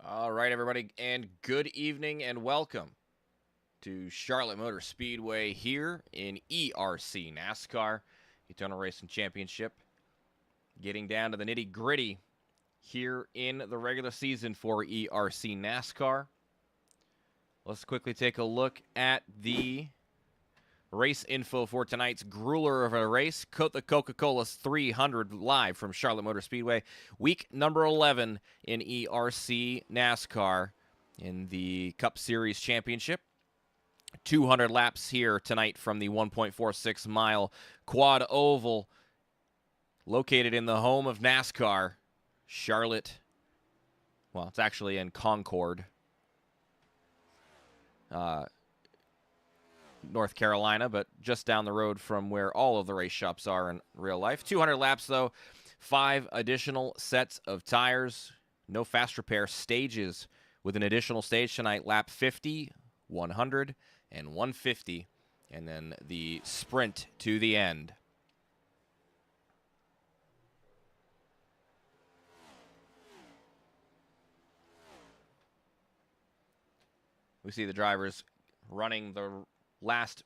All right, everybody, and good evening and welcome to Charlotte Motor Speedway here in ERC NASCAR, Eternal Racing Championship. Getting down to the nitty-gritty here in the regular season for ERC NASCAR. Let's quickly take a look at the race info for tonight's grueler of a race, the Coca-Cola 300 live from Charlotte Motor Speedway, week number 11 in ERC NASCAR in the Cup Series Championship. 200 laps here tonight from the 1.46 mile quad oval located in the home of NASCAR, Charlotte. Well, it's actually in Concord, North Carolina, but just down the road from where all of the race shops are in real life. 200 laps, though. 5 additional sets of tires. No fast repair stages with an additional stage tonight. Lap 50, 100, and 150. And then the sprint to the end. We see the drivers running the last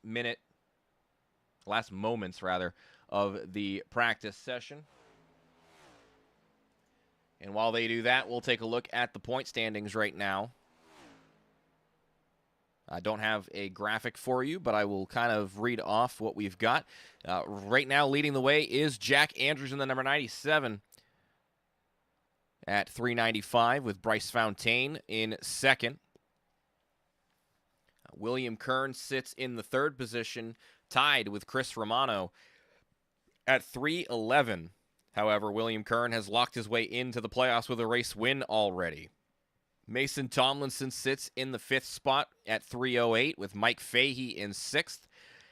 moments of the practice session. And while they do that, we'll take a look at the point standings right now. I don't have a graphic for you, but I will kind of read off what we've got. Right now, leading the way is Jack Andrews in the number 97 at 395, with Bryce Fontaine in second. William Kern sits in the third position, tied with Chris Romano at 311. However, William Kern has locked his way into the playoffs with a race win already. Mason Tomlinson sits in the fifth spot at 308, with Mike Fahey in sixth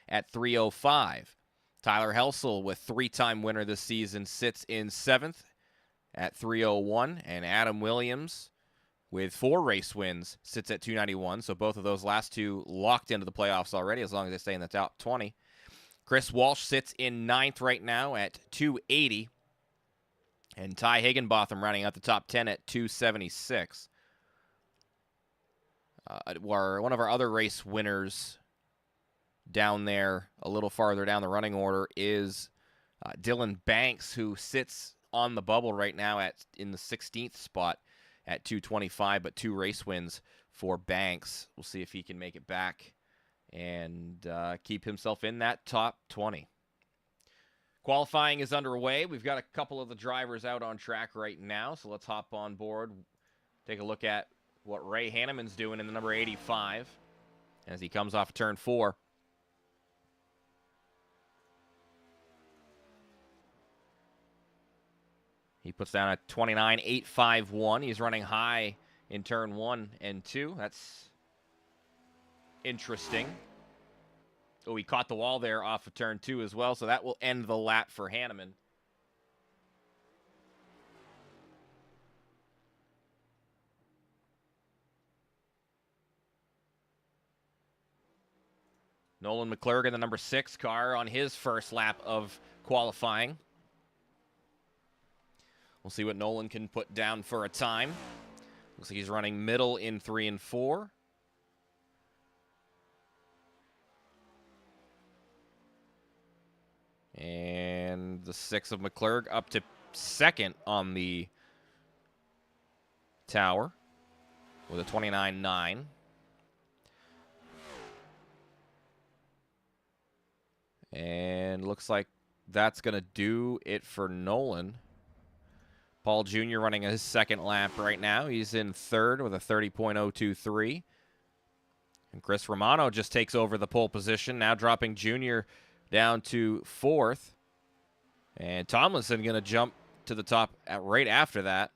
at 305. Tyler Helsel, with three-time winner this season, sits in seventh at 301, and Adam Williams, with 4 race wins, sits at 291. So both of those last two locked into the playoffs already, as long as they stay in the top 20. Chris Walsh sits in ninth right now at 280. And Ty Higginbotham rounding out the top 10 at 276. One of our other race winners down there, a little farther down the running order, is Dylan Banks, who sits on the bubble right now in the 16th spot at 225, but 2 race wins for Banks. We'll see if he can make it back and keep himself in that top 20. Qualifying is underway. We've got a couple of the drivers out on track right now, so let's hop on board, take a look at what Ray Hanneman's doing in the number 85 as he comes off turn 4. He puts down a 29.851. He's running high in turn 1 and 2. That's interesting. Oh, he caught the wall there off of turn 2 as well, so that will end the lap for Hanneman. Nolan McClurg in the number 6 car on his first lap of qualifying. We'll see what Nolan can put down for a time. Looks like he's running middle in 3 and 4. And the 6 of McClurg up to second on the tower with a 29.9. And looks like that's going to do it for Nolan. Paul Jr. running his second lap right now. He's in third with a 30.023. And Chris Romano just takes over the pole position, now dropping Jr. down to fourth. And Tomlinson going to jump to the top right after that.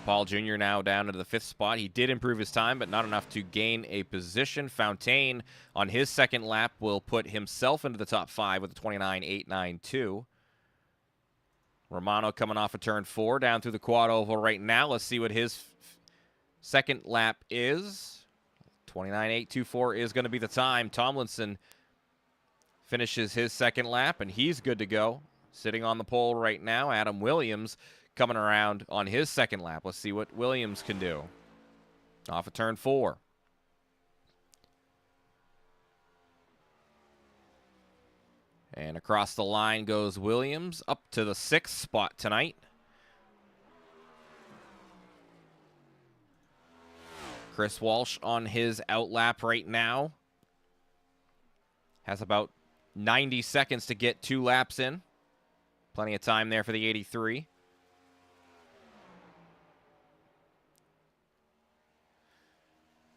Paul Jr. now down into the 5th spot. He did improve his time, but not enough to gain a position. Fontaine on his second lap will put himself into the top 5 with a 29.892. Romano coming off of turn 4 down through the quad oval right now. Let's see what his second lap is. 29.824 is going to be the time. Tomlinson finishes his second lap, and he's good to go. Sitting on the pole right now, Adam Williams coming around on his second lap. Let's see what Williams can do. Off of turn 4. And across the line goes Williams, up to the 6th spot tonight. Chris Walsh on his outlap right now. Has about 90 seconds to get 2 laps in. Plenty of time there for the 83.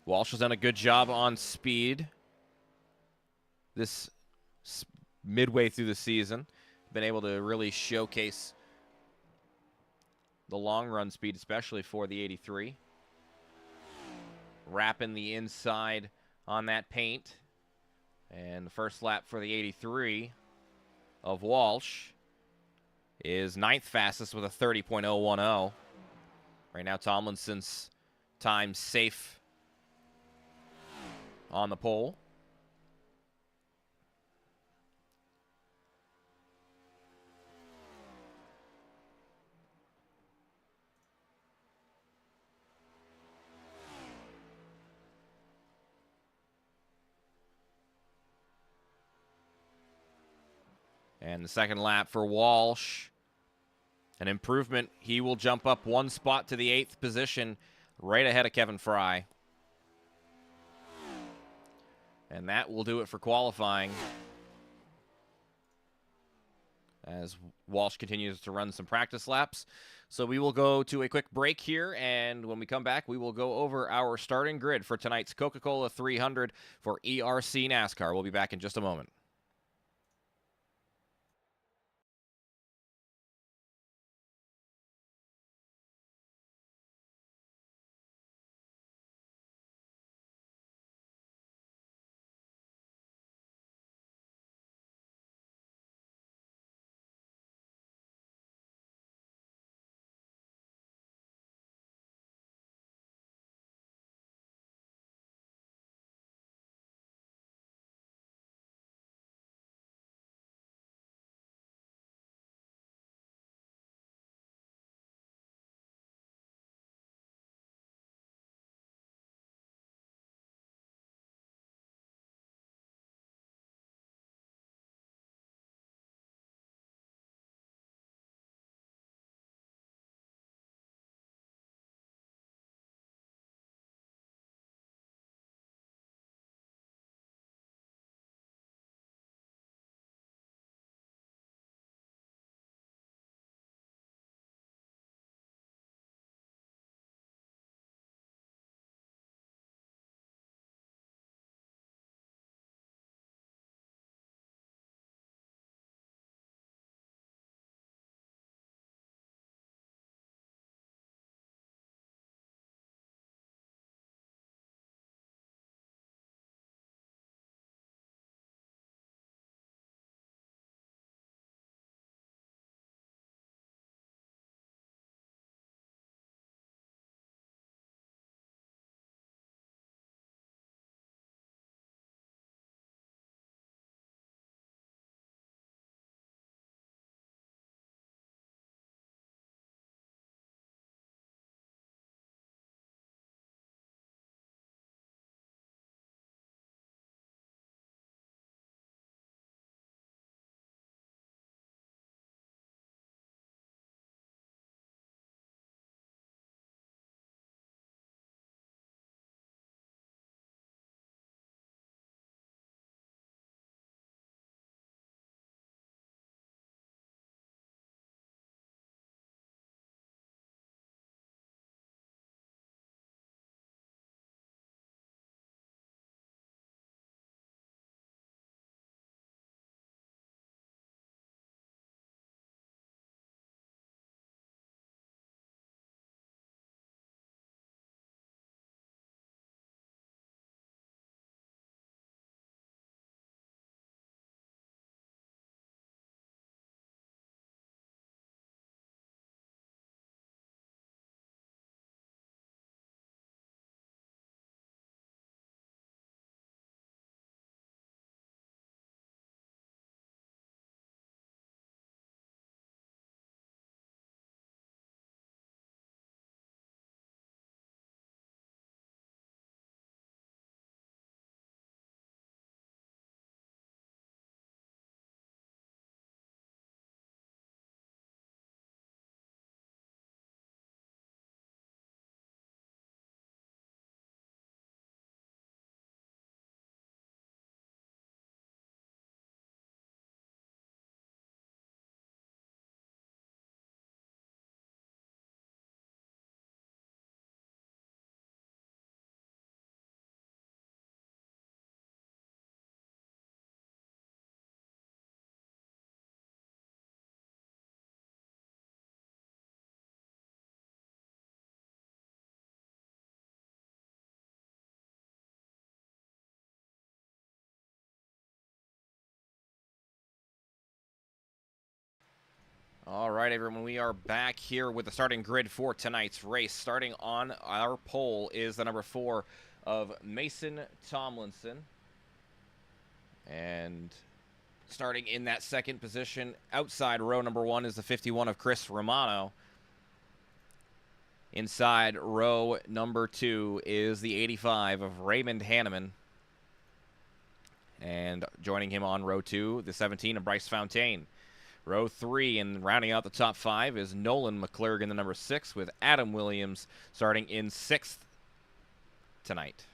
Walsh has done a good job on speed this midway through the season. Been able to really showcase the long run speed, especially for the 83. Wrapping the inside on that paint. And the first lap for the 83 of Walsh is 9th fastest with a 30.010. Right now, Tomlinson's time safe on the pole. And the second lap for Walsh, an improvement. He will jump up 1 spot to the 8th position, right ahead of Kevin Fry. And that will do it for qualifying, as Walsh continues to run some practice laps. So we will go to a quick break here, and when we come back, we will go over our starting grid for tonight's Coca-Cola 300 for ERC NASCAR. We'll be back in just a moment. All right, everyone, we are back here with the starting grid for tonight's race. Starting on our pole is the number 4 of Mason Tomlinson. And starting in that second position, outside row number 1 is the 51 of Chris Romano. Inside row number 2 is the 85 of Raymond Hanneman. And joining him on row 2, the 17 of Bryce Fontaine. Row 3 and rounding out the top 5 is Nolan McClurg in the number 6 with Adam Williams starting in 6th tonight.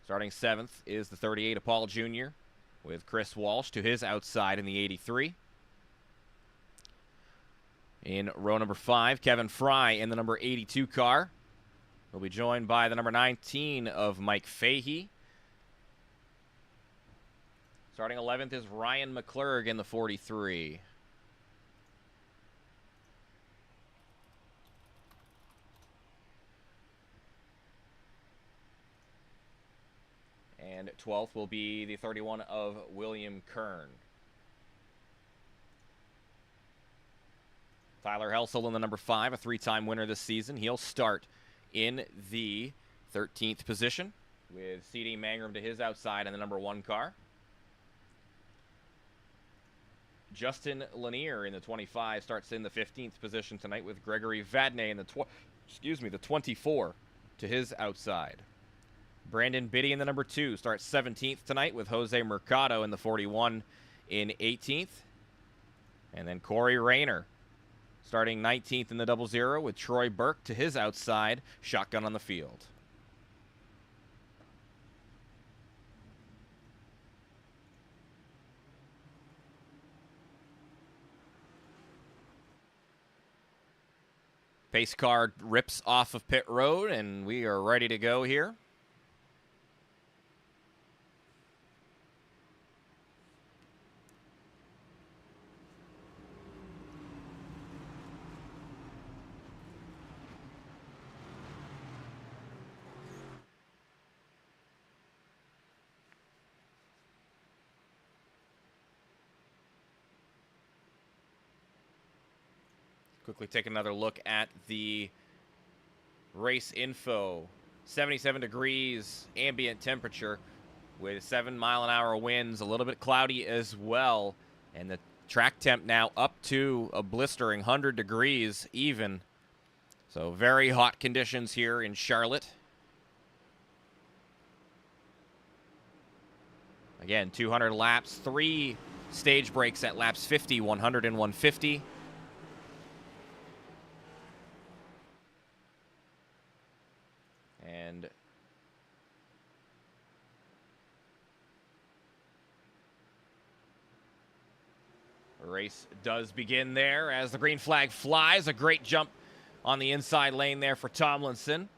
Starting 7th is the 38 of Paul Jr. with Chris Walsh to his outside in the 83. In row number 5, Kevin Fry in the number 82 car. He'll be joined by the number 19 of Mike Fahey. Starting 11th is Ryan McClurg in the 43. And 12th will be the 31 of William Kern. Tyler Helsel in the number 5, a 3-time winner this season. He'll start in the 13th position with C.D. Mangrum to his outside in the number 1 car. Justin Lanier in the 25 starts in the 15th position tonight with Gregory Vadney in the 24 to his outside. Brandon Biddy in the number 2 starts 17th tonight with Jose Mercado in the 41 in 18th. And then Corey Rayner starting 19th in the 00 with Troy Burke to his outside, shotgun on the field. Pace car rips off of pit road, and we are ready to go here. Quickly take another look at the race info. 77 degrees ambient temperature with 7-mile-an-hour winds, a little bit cloudy as well. And the track temp now up to a blistering 100 degrees even. So very hot conditions here in Charlotte. Again, 200 laps, 3 stage breaks at laps 50, 100, and 150. And the race does begin there as the green flag flies. A great jump on the inside lane there for Tomlinson.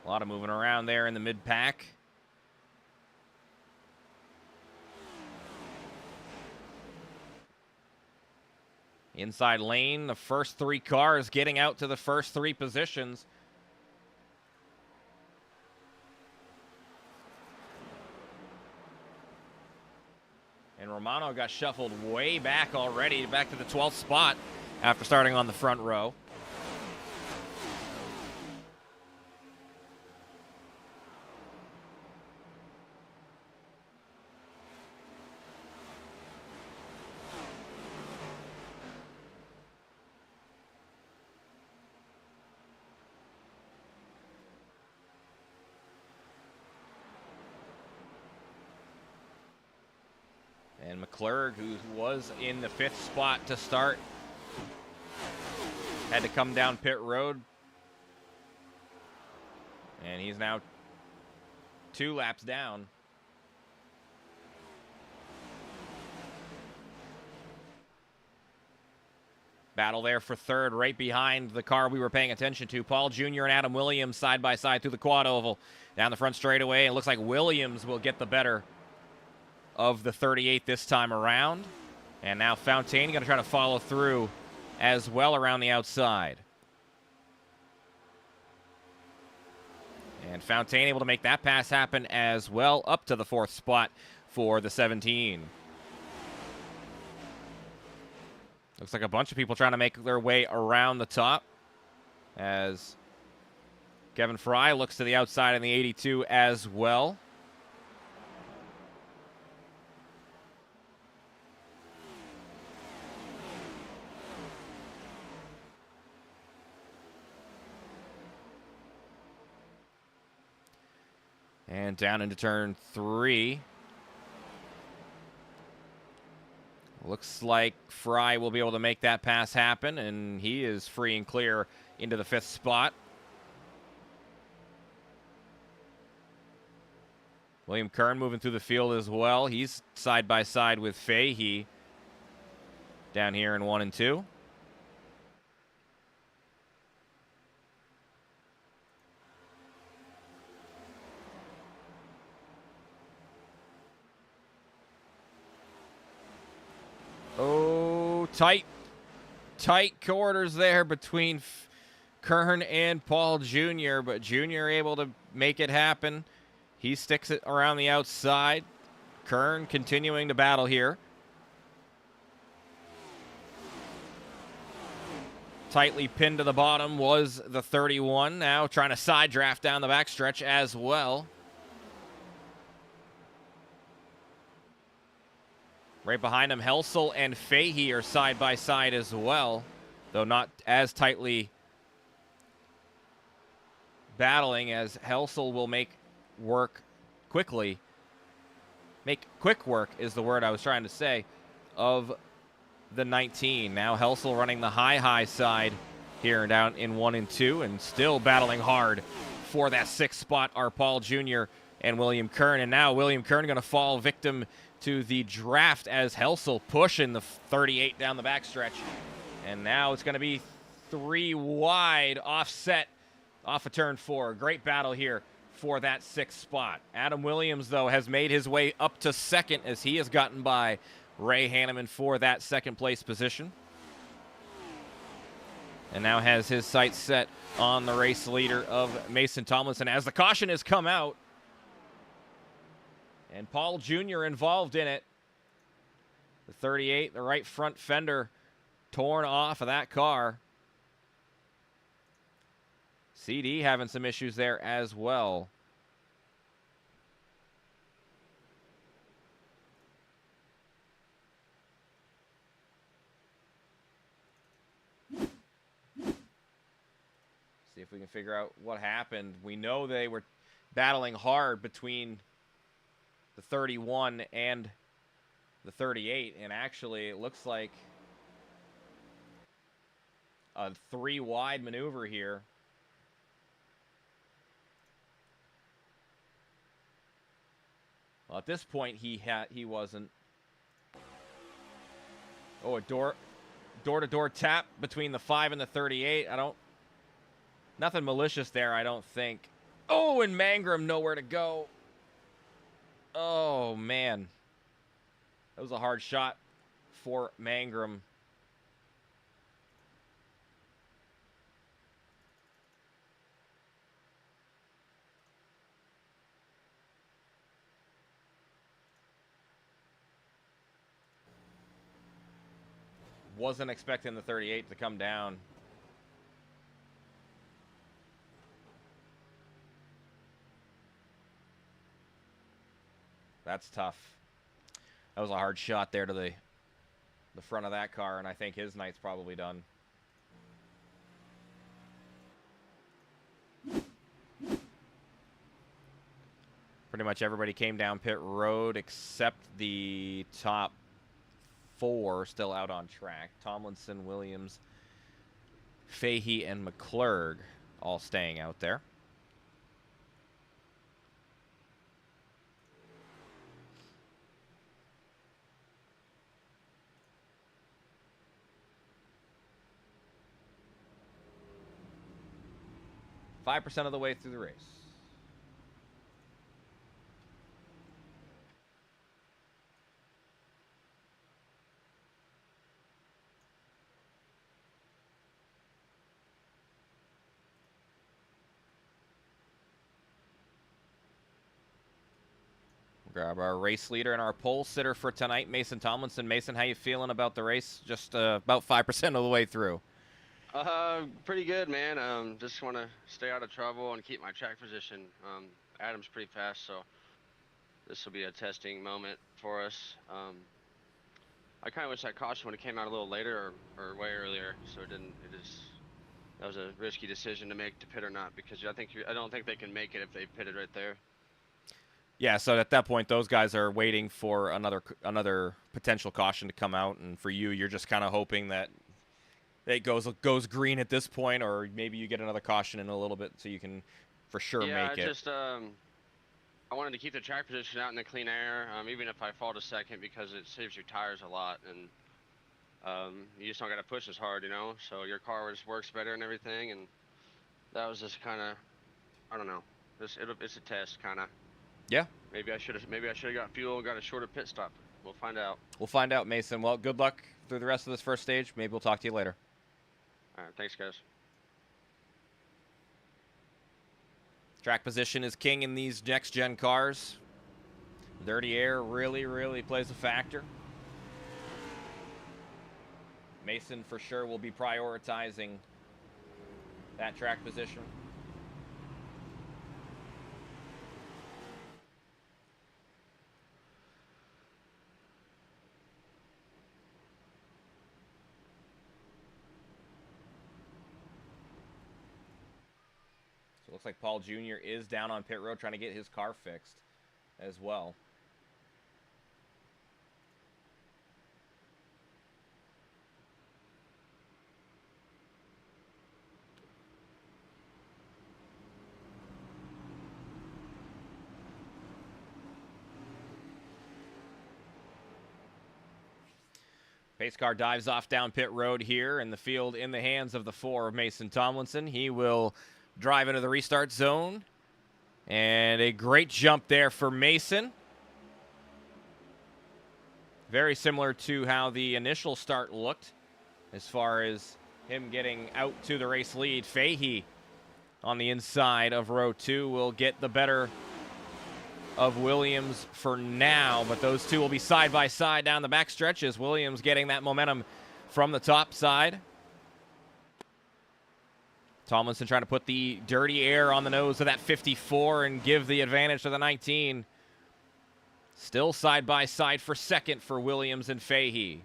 A lot of moving around there in the mid-pack. Inside lane, the first 3 cars getting out to the first 3 positions. And Romano got shuffled way back already, back to the 12th spot after starting on the front row. And McClurg, who was in the 5th spot to start, had to come down pit road. And he's now 2 laps down. Battle there for 3rd, right behind the car we were paying attention to. Paul Jr. and Adam Williams side by side through the quad oval. Down the front straightaway. It looks like Williams will get the better of the 38 this time around. And now Fontaine going to try to follow through as well around the outside. And Fontaine able to make that pass happen as well, up to the 4th spot for the 17. Looks like a bunch of people trying to make their way around the top as Kevin Fry looks to the outside in the 82 as well. And down into turn 3. Looks like Fry will be able to make that pass happen, and he is free and clear into the 5th spot. William Kern moving through the field as well. He's side by side with Fahey down here in 1 and 2. Oh, tight quarters there between Kern and Paul Jr., but Jr. able to make it happen. He sticks it around the outside. Kern continuing to battle here. Tightly pinned to the bottom was the 31. Now trying to side draft down the backstretch as well. Right behind him, Helsel and Fahey are side by side as well, though not as tightly battling, as Helsel will make work quickly. Make quick work is the word I was trying to say, of the 19. Now Helsel running the high side here down in 1 and 2, and still battling hard for that 6th spot are Paul Jr. and William Kern. And now William Kern going to fall victim to the draft as Helsel pushing the 38 down the backstretch. And now it's going to be 3 wide, offset off of turn 4. Great battle here for that 6th spot. Adam Williams, though, has made his way up to 2nd as he has gotten by Ray Hanneman for that 2nd place position. And now has his sights set on the race leader of Mason Tomlinson as the caution has come out. And Paul Jr. involved in it. The 38, the right front fender torn off of that car. CD having some issues there as well. See if we can figure out what happened. We know they were battling hard between the 31 and the 38, and actually it looks like a 3 wide maneuver here. Well, at this point he wasn't. Oh, a door-to-door tap between the 5 and the 38. Nothing malicious there, I don't think. Oh, and Mangrum nowhere to go. Oh, man. That was a hard shot for Mangrum. Wasn't expecting the 38 to come down. That's tough. That was a hard shot there to the front of that car, and I think his night's probably done. Pretty much everybody came down pit road except the top 4 still out on track. Tomlinson, Williams, Fahey, and McClurg all staying out there. %5 of the way through the race. grab our race leader and our pole sitter for tonight, Mason Tomlinson. Mason, how you feeling about the race? Just about 5% of the way through. Pretty good, man. Just want to stay out of trouble and keep my track position. Adam's pretty fast, so this will be a testing moment for us. I kind of wish that caution would have came out a little later or way earlier, so that was a risky decision to make, to pit or not, because I don't think they can make it if they pitted right there. Yeah, so at that point, those guys are waiting for another potential caution to come out, and for you, you're just kind of hoping that it goes green at this point, or maybe you get another caution in a little bit so you can for sure make it. I wanted to keep the track position out in the clean air, even if I fall to second, because it saves your tires a lot, and you just don't got to push as hard, so your car just works better and everything. And that was just kind of, I don't know, it's a test kind of. Yeah. Maybe I should have got fuel and got a shorter pit stop. We'll find out. We'll find out, Mason. Well, good luck through the rest of this first stage. Maybe we'll talk to you later. All right, thanks, guys. Track position is king in these next-gen cars. Dirty air really, really plays a factor. Mason, for sure, will be prioritizing that track position. So it looks like Paul Jr. is down on pit road trying to get his car fixed as well. Pace car dives off down pit road here, and the field in the hands of the 4 of Mason Tomlinson. He will drive into the restart zone, and a great jump there for Mason. Very similar to how the initial start looked as far as him getting out to the race lead. Fahey on the inside of row 2 will get the better of Williams for now, but those two will be side by side down the back stretches. Williams getting that momentum from the top side. Tomlinson trying to put the dirty air on the nose of that 54 and give the advantage to the 19. Still side by side for second for Williams and Fahey.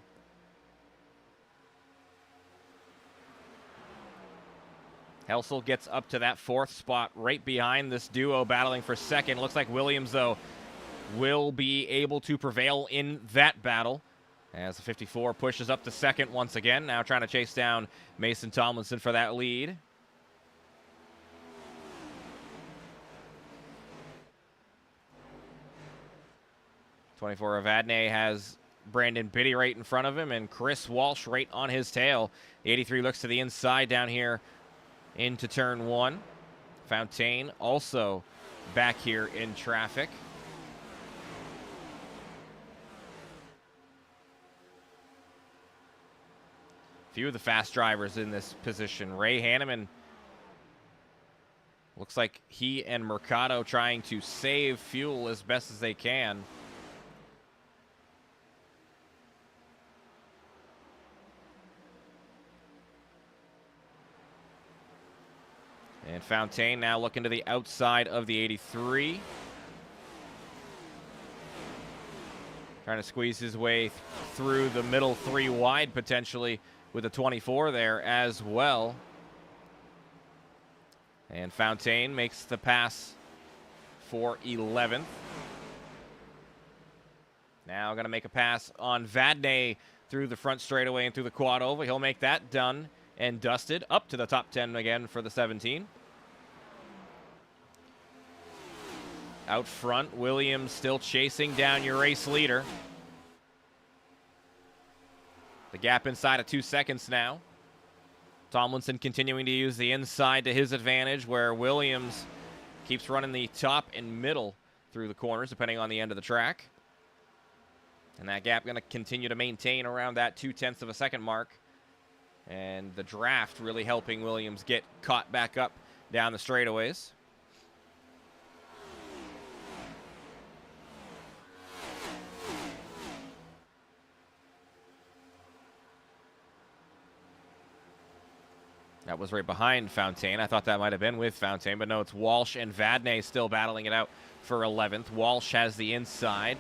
Helsel gets up to that 4th spot right behind this duo battling for second. Looks like Williams, though, will be able to prevail in that battle as the 54 pushes up to second once again. Now trying to chase down Mason Tomlinson for that lead. '24 Evadne has Brandon Biddy right in front of him and Chris Walsh right on his tail. The 83 looks to the inside down here into turn 1. Fontaine also back here in traffic. Few of the fast drivers in this position. Ray Hanneman looks like he and Mercado trying to save fuel as best as they can. And Fontaine now looking to the outside of the 83. Trying to squeeze his way through the middle 3 wide potentially with a 24 there as well. And Fontaine makes the pass for 11th. Now going to make a pass on Vadnais through the front straightaway and through the quad oval. He'll make that done and dusted up to the top 10 again for the 17. Out front, Williams still chasing down your race leader. The gap inside of 2 seconds now. Tomlinson continuing to use the inside to his advantage, where Williams keeps running the top and middle through the corners, depending on the end of the track. And that gap going to continue to maintain around that 0.2 of a second mark. And the draft really helping Williams get caught back up down the straightaways. That was right behind Fontaine. I thought that might have been with Fontaine, but no, it's Walsh and Vadnais still battling it out for 11th. Walsh has the inside.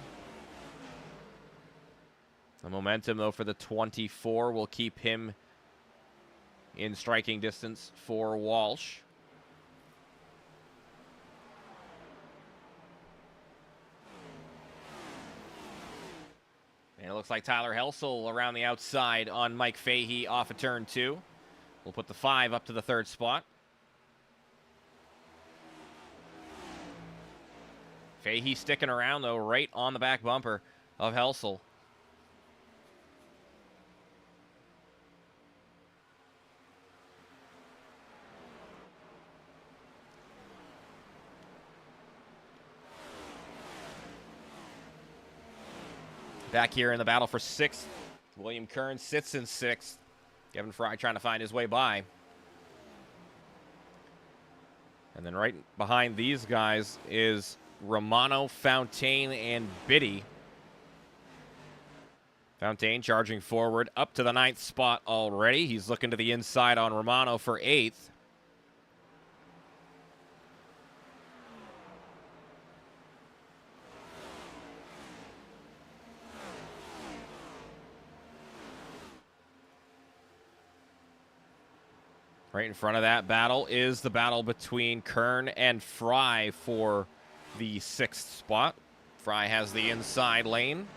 The momentum, though, for the 24 will keep him in striking distance for Walsh. And it looks like Tyler Helsel around the outside on Mike Fahey off of turn 2. We'll put the 5 up to the 3rd spot. Fahey sticking around, though, right on the back bumper of Helsel. Back here in the battle for 6th, William Kern sits in 6th. Kevin Fry trying to find his way by. And then right behind these guys is Romano, Fontaine, and Biddy. Fontaine charging forward up to the 9th spot already. He's looking to the inside on Romano for 8th. Right in front of that battle is the battle between Kern and Fry for the 6th spot. Fry has the inside lane.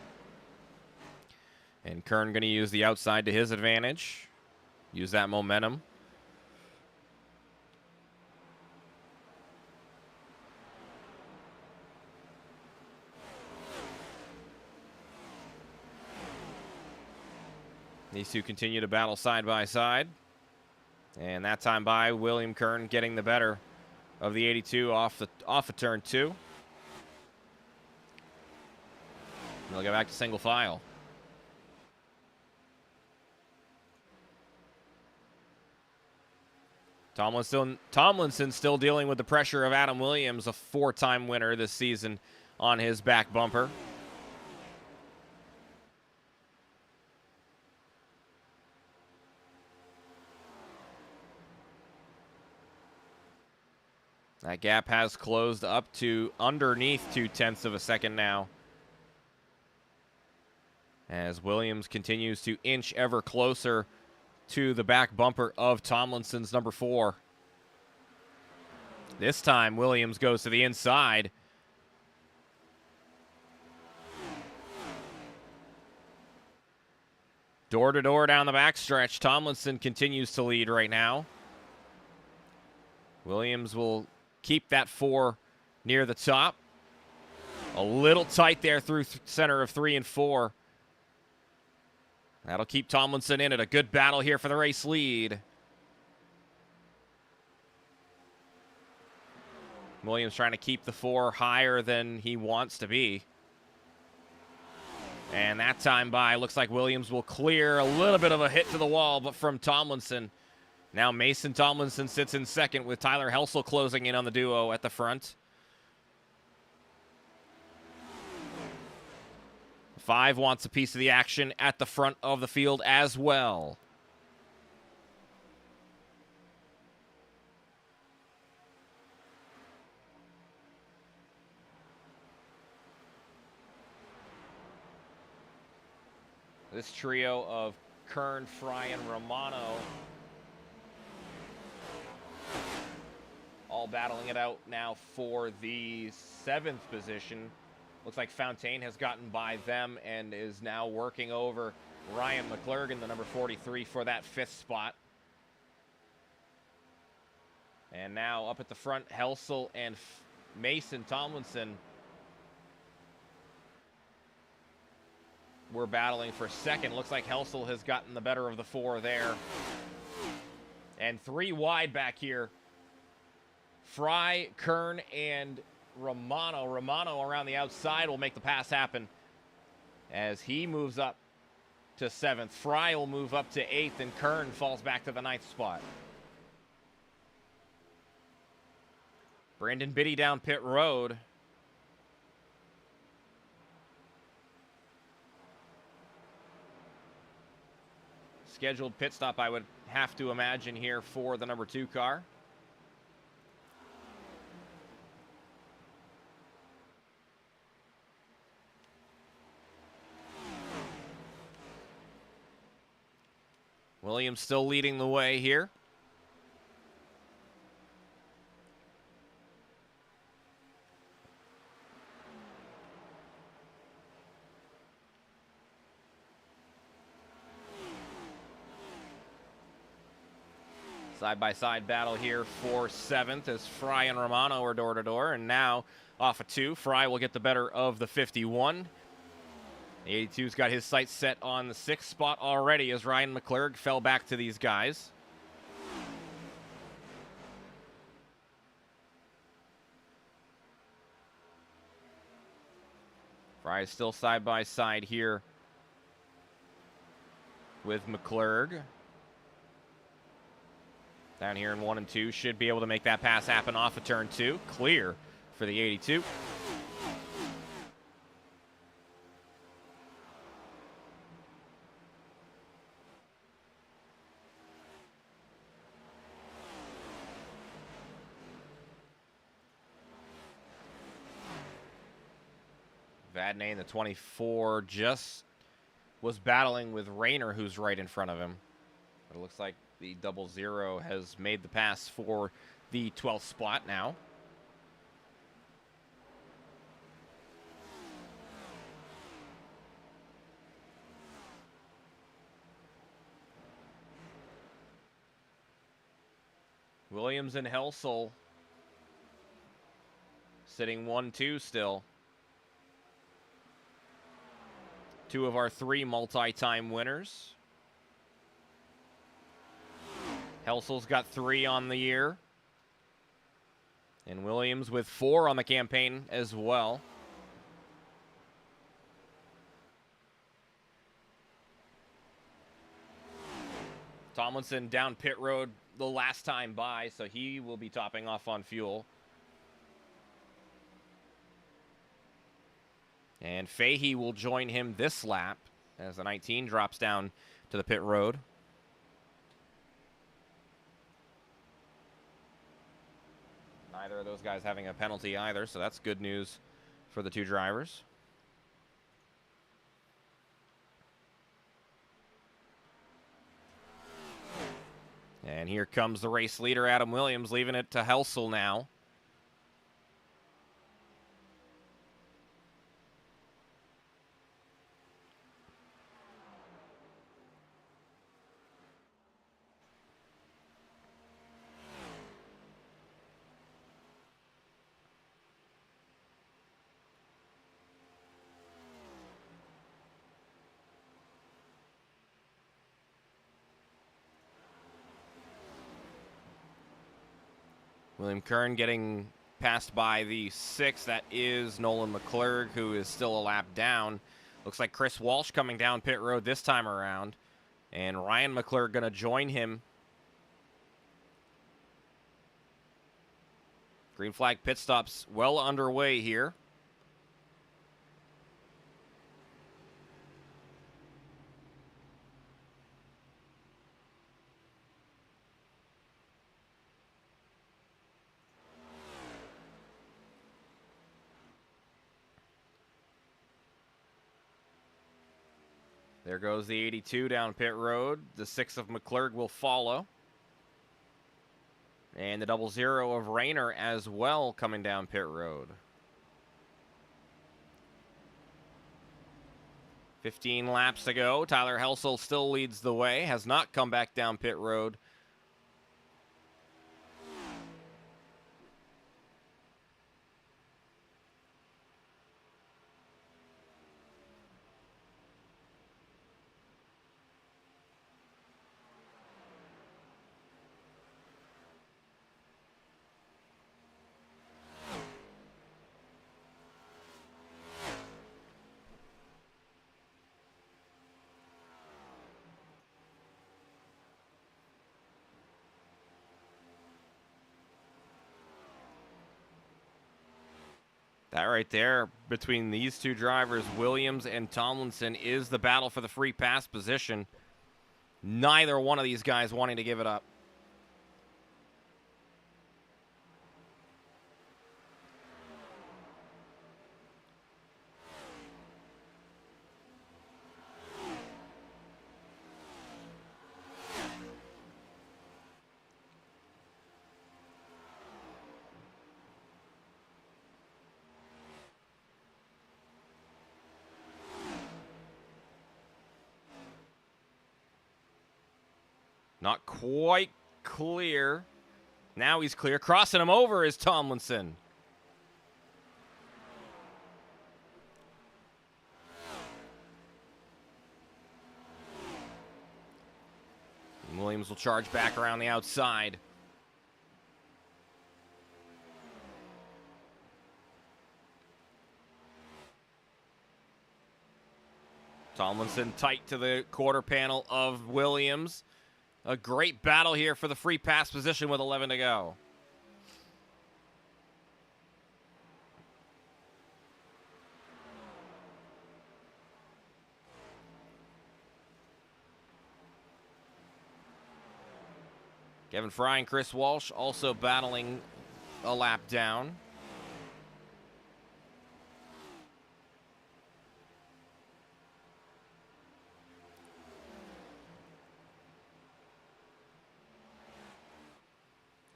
And Kern going to use the outside to his advantage. Use that momentum. These two continue to battle side by side. And that time by, William Kern getting the better of the 82 off of turn 2. They'll go back to single file. Tomlinson still dealing with the pressure of Adam Williams, a 4-time winner this season on his back bumper. That gap has closed up to underneath 0.2 of a second now, as Williams continues to inch ever closer to the back bumper of Tomlinson's number 4. This time, Williams goes to the inside. Door to door down the backstretch. Tomlinson continues to lead right now. Williams will keep that 4 near the top. A little tight there through center of 3 and 4. That'll keep Tomlinson in it. A good battle here for the race lead. Williams trying to keep the 4 higher than he wants to be. And that time by, looks like Williams will clear a little bit of a hit to the wall, but from Tomlinson. Now Mason Tomlinson sits in 2nd with Tyler Helsel closing in on the duo at the front. 5 wants a piece of the action at the front of the field as well. This trio of Kern, Fry, and Romano all battling it out now for the 7th position. Looks like Fontaine has gotten by them and is now working over Ryan McClurgan, the number 43, for that 5th spot. And now up at the front, Helsel and Mason Tomlinson were battling for 2nd. Looks like Helsel has gotten the better of the 4 there. And 3 wide back here. Fry, Kern, and Romano. Romano around the outside will make the pass happen as he moves up to 7th. Fry will move up to 8th, and Kern falls back to the 9th spot. Brandon Biddy down pit road. scheduled pit stop, I would have to imagine, here for the number 2 car. Williams still leading the way here. Side-by-side battle here for 7th as Fry and Romano are door-to-door. And now off of 2, Fry will get the better of the 51. The 82's got his sights set on the 6th spot already as Ryan McClurg fell back to these guys. Fry is still side-by-side here with McClurg. Down here in 1 and 2, should be able to make that pass happen off of turn 2. Clear for the 82. Vadnais in the 24 just was battling with Rayner, who's right in front of him. But it looks like the 00 has made the pass for the 12th spot now. Williams and Helsel sitting 1-2 still. 2 of our 3 multi-time winners. Helsel's got 3 on the year. And Williams with 4 on the campaign as well. Tomlinson down pit road the last time by, so he will be topping off on fuel. And Fahey will join him this lap as the 19 drops down to the pit road. Neither of those guys having a penalty either, so that's good news for the 2 drivers. And here comes the race leader, Adam Williams, leaving it to Helsel now. William Kern getting passed by the 6. That is Nolan McClurg, who is still a lap down. Looks like Chris Walsh coming down pit road this time around. And Ryan McClurg going to join him. Green flag pit stops well underway here. There goes the 82 down pit road. The 6 of McClurg will follow. And the 00 of Rayner as well coming down pit road. 15 laps to go. Tyler Helsel still leads the way. Has not come back down pit road. That right there, between these 2 drivers, Williams and Tomlinson, is the battle for the free pass position. Neither one of these guys wanting to give it up. Not quite clear. Now he's clear. Crossing him over is Tomlinson. And Williams will charge back around the outside. Tomlinson tight to the quarter panel of Williams. A great battle here for the free pass position with 11 to go. Kevin Fry and Chris Walsh also battling a lap down.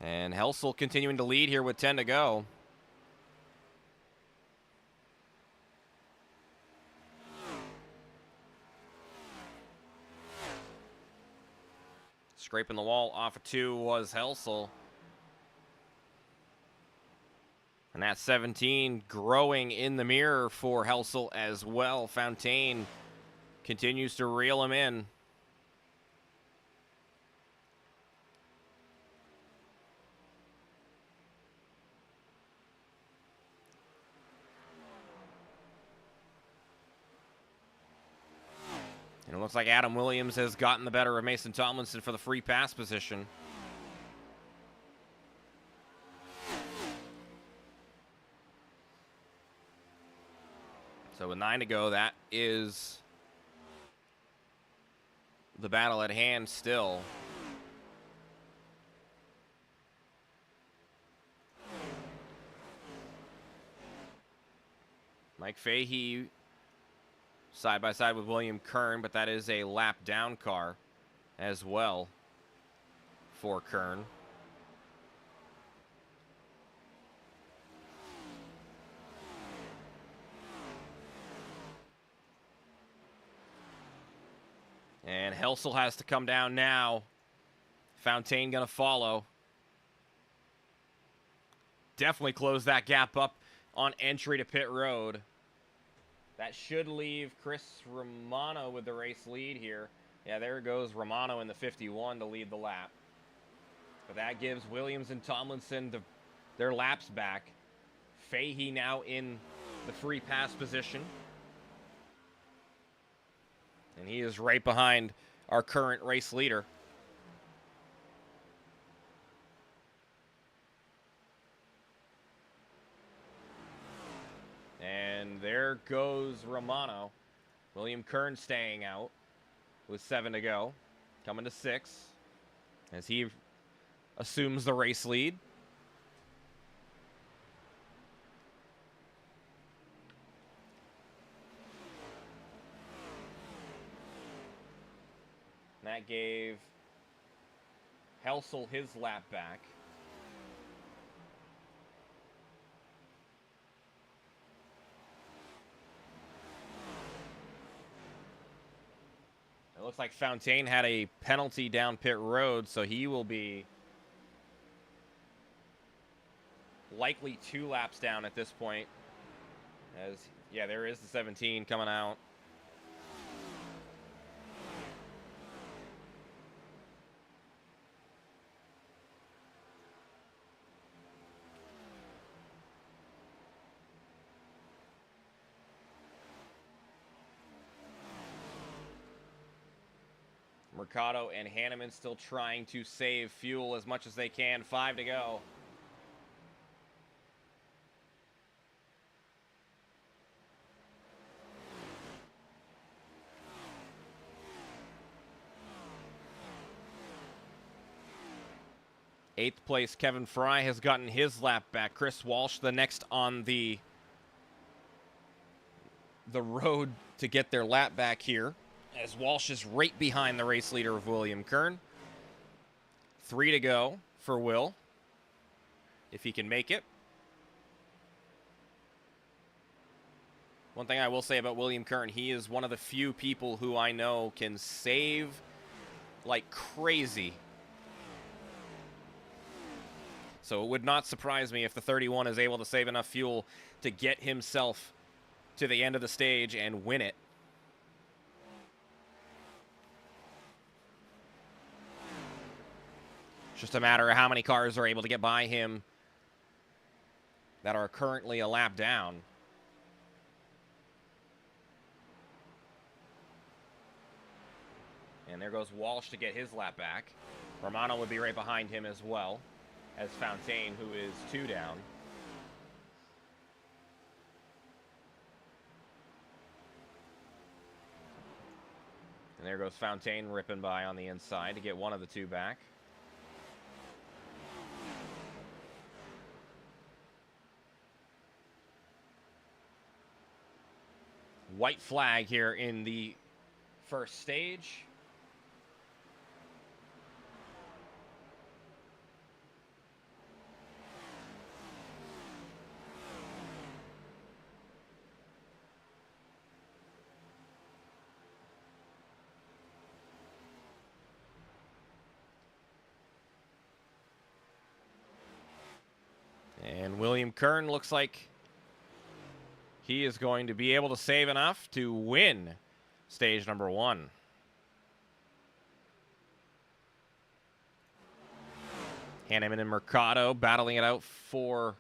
And Helsel continuing to lead here with 10 to go. Scraping the wall off of 2 was Helsel. And that 17 growing in the mirror for Helsel as well. Fontaine continues to reel him in. And it looks like Adam Williams has gotten the better of Mason Tomlinson for the free pass position. So with 9 to go, that is the battle at hand still. Mike Fahey side by side with William Kern, but that is a lap down car as well for Kern. And Helsel has to come down now. Fontaine gonna follow. Definitely close that gap up on entry to pit road. That should leave Chris Romano with the race lead here. Yeah, there goes Romano in the 51 to lead the lap. But that gives Williams and Tomlinson their laps back. Fahey now in the free pass position. And he is right behind our current race leader. And there goes Romano. William Kern staying out with 7 to go. Coming to 6 as he assumes the race lead. And that gave Helsel his lap back. It looks like Fontaine had a penalty down pit road, so he will be likely 2 laps down at this point. As, yeah, there is the 17 coming out. Mercado and Hanneman still trying to save fuel as much as they can. 5 to go. 8th place, Kevin Fry has gotten his lap back. Chris Walsh, the next on the road to get their lap back here, as Walsh is right behind the race leader of William Kern. 3 to go for Will, if he can make it. One thing I will say about William Kern, he is one of the few people who I know can save like crazy. So it would not surprise me if the 31 is able to save enough fuel to get himself to the end of the stage and win it. It's just a matter of how many cars are able to get by him that are currently a lap down. And there goes Walsh to get his lap back. Romano would be right behind him as well as Fontaine, who is 2 down. And there goes Fontaine ripping by on the inside to get one of the 2 back. White flag here in the first stage. And William Kern looks like he is going to be able to save enough to win stage number 1. Hanneman and Mercado battling it out for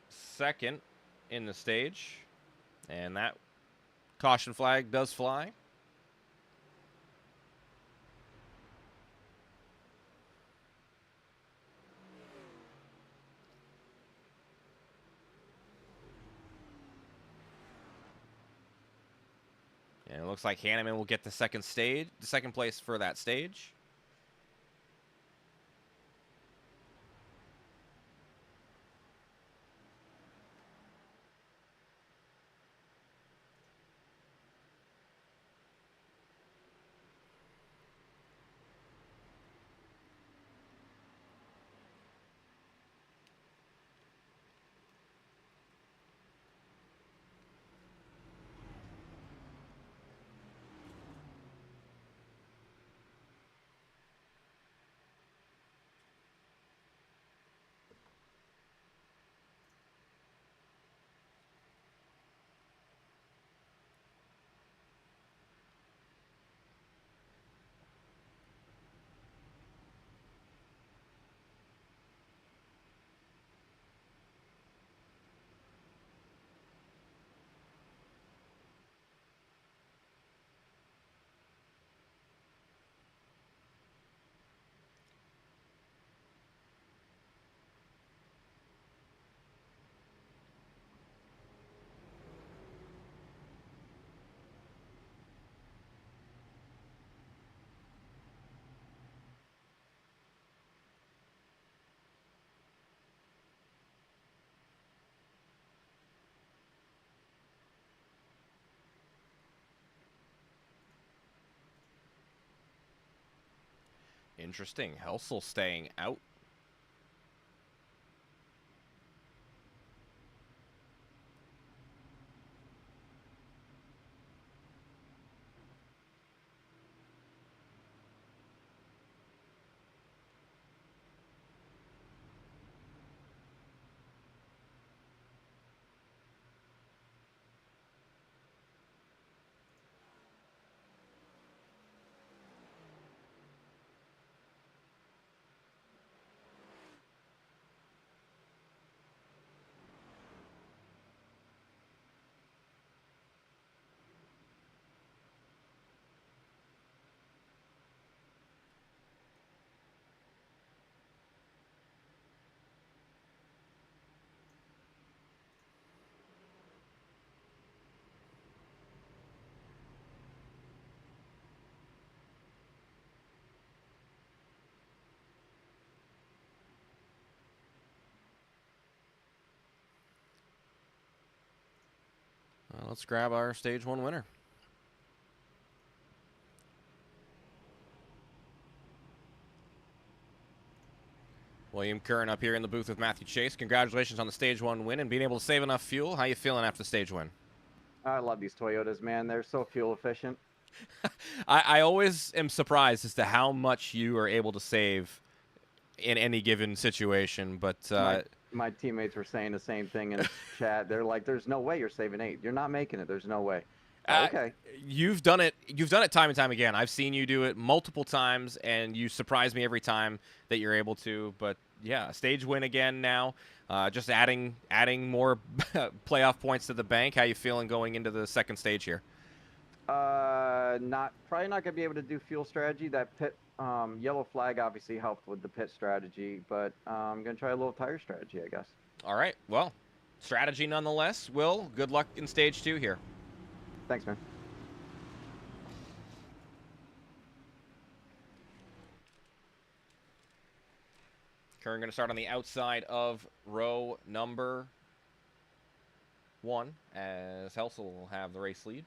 second in the stage. And that caution flag does fly. And it looks like Hanneman will get the second place for that stage. Interesting. Helsel staying out. let's grab our Stage 1 winner. William Kern up here in the booth with Matthew Chase. Congratulations on the Stage 1 win and being able to save enough fuel. How you feeling after the stage win? I love these Toyotas, man. They're so fuel efficient. I always am surprised as to how much you are able to save in any given situation, but my teammates were saying the same thing in chat. They're like, "There's no way you're saving 8. You're not making it. There's no way." Okay. You've done it. You've done it time and time again. I've seen you do it multiple times, and you surprise me every time that you're able to. But yeah, stage win again now. Just adding more playoff points to the bank. How you feeling going into the second stage here? Probably not gonna be able to do fuel strategy. That pit yellow flag obviously helped with the pit strategy, but I'm gonna try a little tire strategy, I guess. All right. Well, strategy nonetheless. Will, good luck in stage 2 here. Thanks, man. Kern going to start on the outside of row number 1, as Helsel will have the race lead.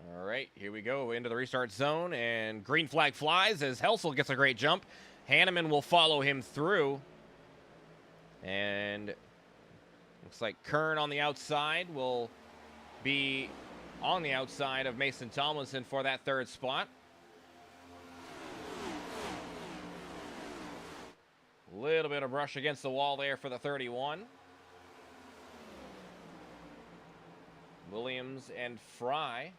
All right, here we go into the restart zone, and green flag flies as Helsel gets a great jump. Hanneman will follow him through, and looks like Kern on the outside will be on the outside of Mason Tomlinson for that third spot. A little bit of brush against the wall there for the 31. Williams and Fry.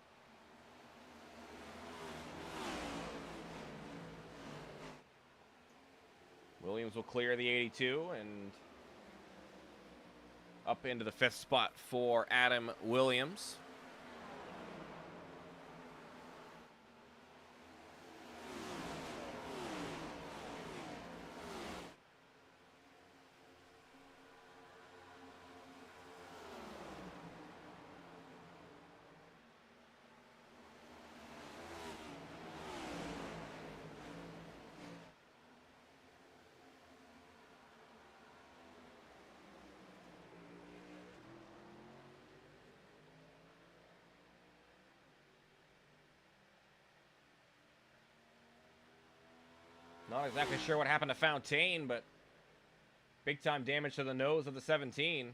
Williams will clear the 82 and up into the 5th spot for Adam Williams. Not exactly sure what happened to Fontaine, but big time damage to the nose of the 17.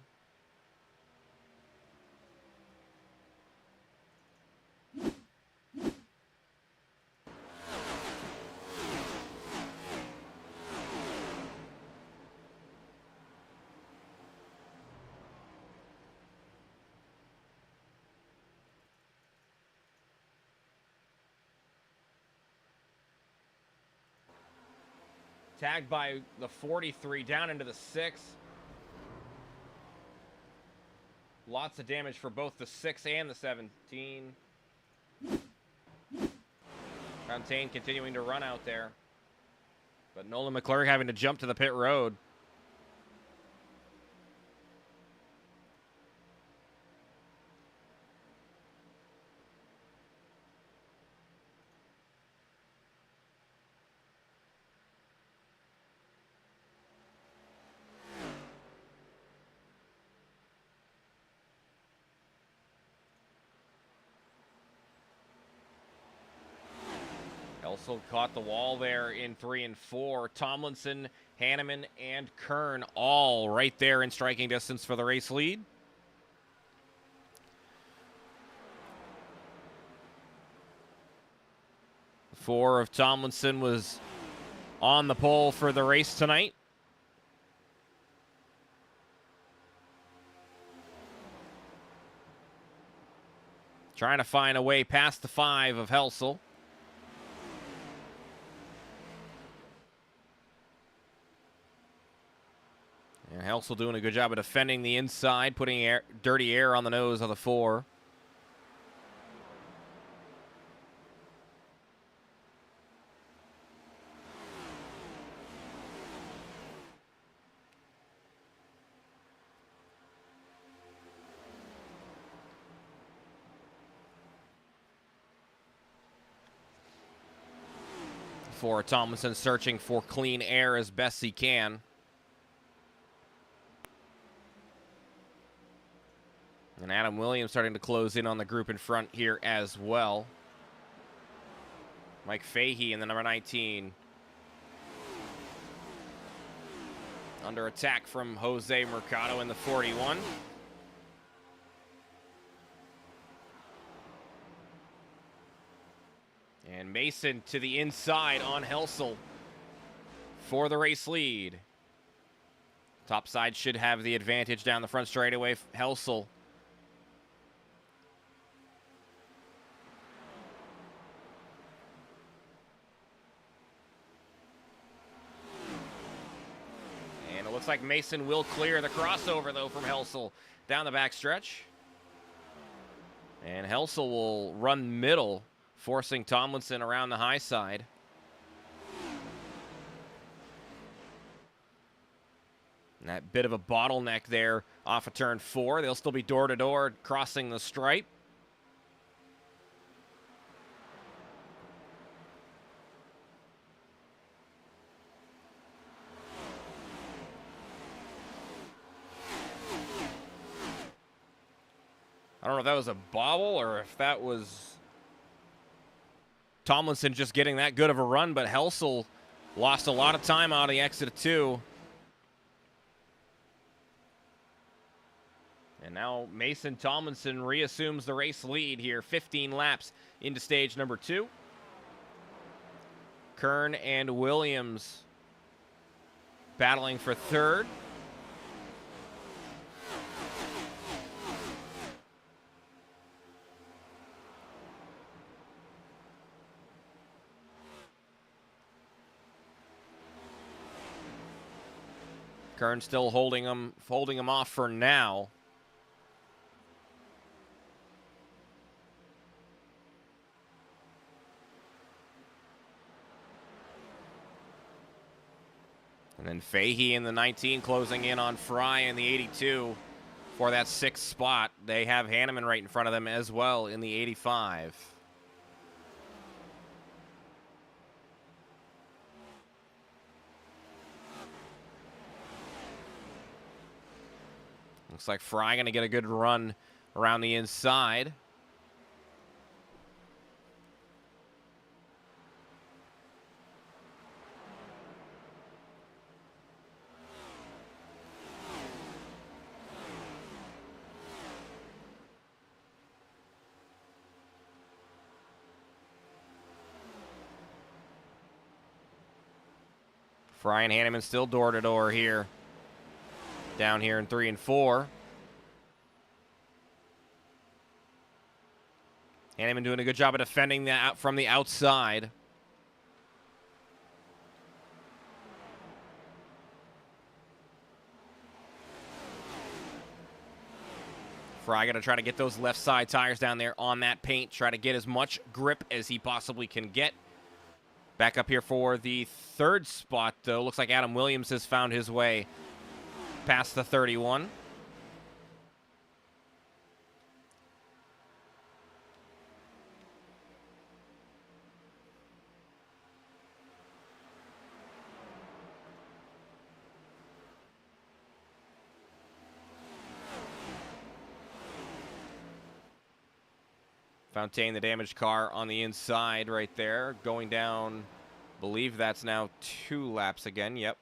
Tagged by the 43 down into the 6. Lots of damage for both the 6 and the 17. Fontaine continuing to run out there. But Nolan McClure having to jump to the pit road. Also caught the wall there in 3 and 4. Tomlinson, Hanneman, and Kern all right there in striking distance for the race lead. The 4 of Tomlinson was on the pole for the race tonight. Trying to find a way past the 5 of Helsel. Helsel doing a good job of defending the inside, putting dirty air on the nose of the 4. For Tomlinson searching for clean air as best he can. And Adam Williams starting to close in on the group in front here as well. Mike Fahey in the number 19. Under attack from Jose Mercado in the 41. And Mason to the inside on Helsel for the race lead. Top side should have the advantage down the front straightaway. Helsel. And it looks like Mason will clear the crossover, though, from Helsel down the back stretch. And Helsel will run middle, forcing Tomlinson around the high side. And that bit of a bottleneck there off of turn 4. They'll still be door-to-door crossing the stripe. I don't know if that was a bobble or if that was Tomlinson just getting that good of a run, but Helsel lost a lot of time out of the exit of 2. And now Mason Tomlinson reassumes the race lead here, 15 laps into stage number 2. Kern and Williams battling for 3rd. Kern still holding him off for now. And then Fahey in the 19 closing in on Fry in the 82 for that 6th spot. They have Hanneman right in front of them as well in the 85. Looks like Fry going to get a good run around the inside. Fry and Hanneman still door-to-door here. Down here in 3 and 4. Hanneman doing a good job of defending that from the outside. Fry got to try to get those left side tires down there on that paint. Try to get as much grip as he possibly can get. Back up here for the 3rd spot, though. Looks like Adam Williams has found his way past the 31. Fontaine, the damaged car on the inside right there. Going down, believe that's now 2 laps again. Yep.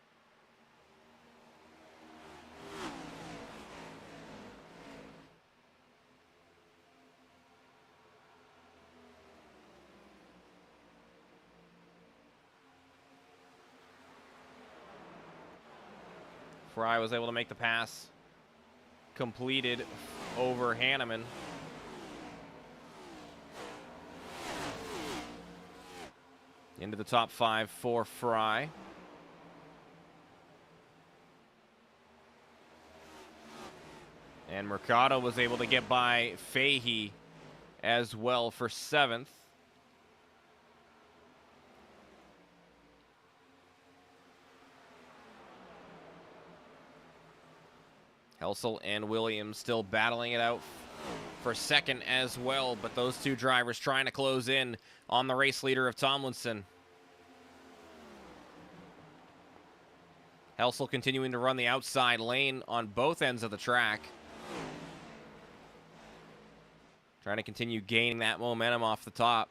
Fry was able to make the pass completed over Hanneman. Into the top 5 for Fry. And Mercado was able to get by Fahey as well for 7th. Helsel and Williams still battling it out for 2nd as well, but those two drivers trying to close in on the race leader of Tomlinson. Helsel continuing to run the outside lane on both ends of the track. Trying to continue gaining that momentum off the top.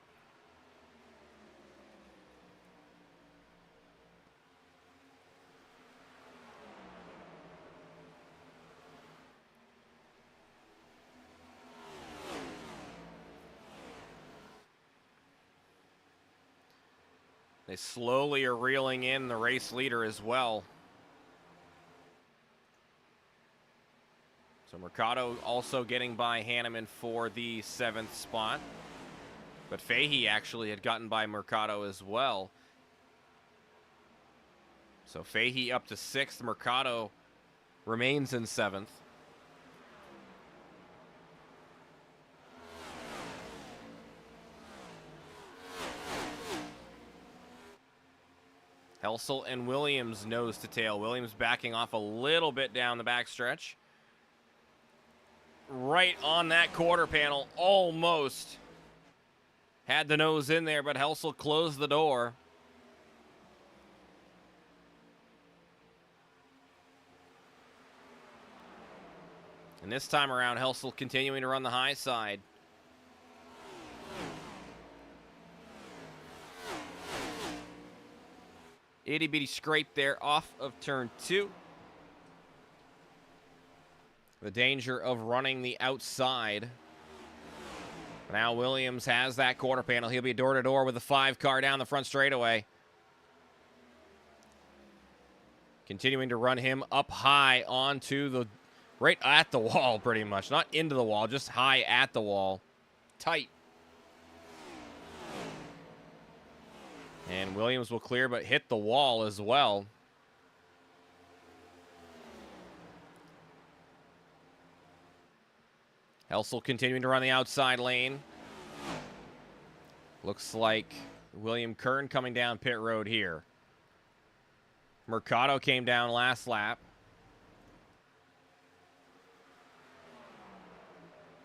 They slowly are reeling in the race leader as well. So Mercado also getting by Hanneman for the 7th spot. But Fahey actually had gotten by Mercado as well. So Fahey up to 6th. Mercado remains in 7th. Helsel and Williams nose to tail. Williams backing off a little bit down the backstretch. Right on that quarter panel, almost had the nose in there, but Helsel closed the door. And this time around, Helsel continuing to run the high side. Itty bitty scrape there off of turn 2. The danger of running the outside. Now Williams has that quarter panel. He'll be door to door with the 5 car down the front straightaway. Continuing to run him up high onto the, right at the wall pretty much. Not into the wall, just high at the wall. Tight. And Williams will clear, but hit the wall as well. Helsel continuing to run the outside lane. Looks like William Kern coming down pit road here. Mercado came down last lap.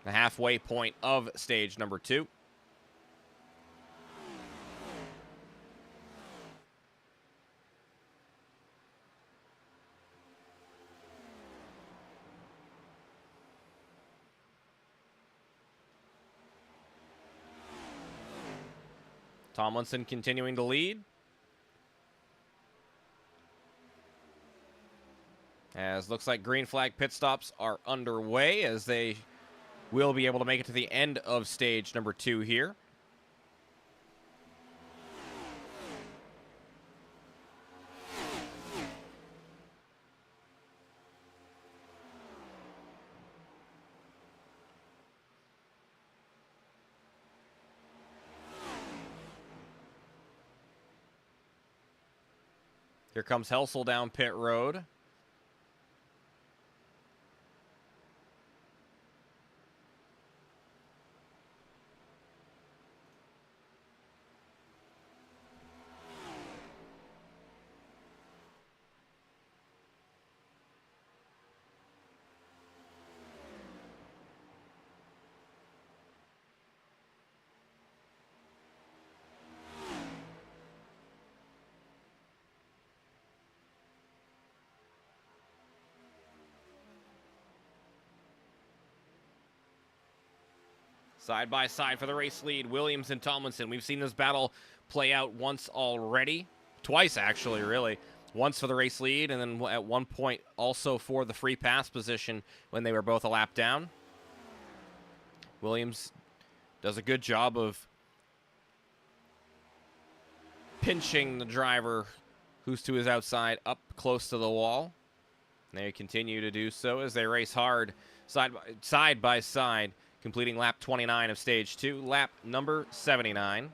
The halfway point of stage number 2. Tomlinson continuing to lead. As looks like green flag pit stops are underway, as they will be able to make it to the end of stage number 2 here. Here comes Helsel down pit road. Side by side for the race lead, Williams and Tomlinson. We've seen this battle play out once already. Twice, actually, really. Once for the race lead, and then at one point also for the free pass position when they were both a lap down. Williams does a good job of pinching the driver who's to his outside up close to the wall. And they continue to do so as they race hard side by side, completing lap 29 of stage 2, lap number 79.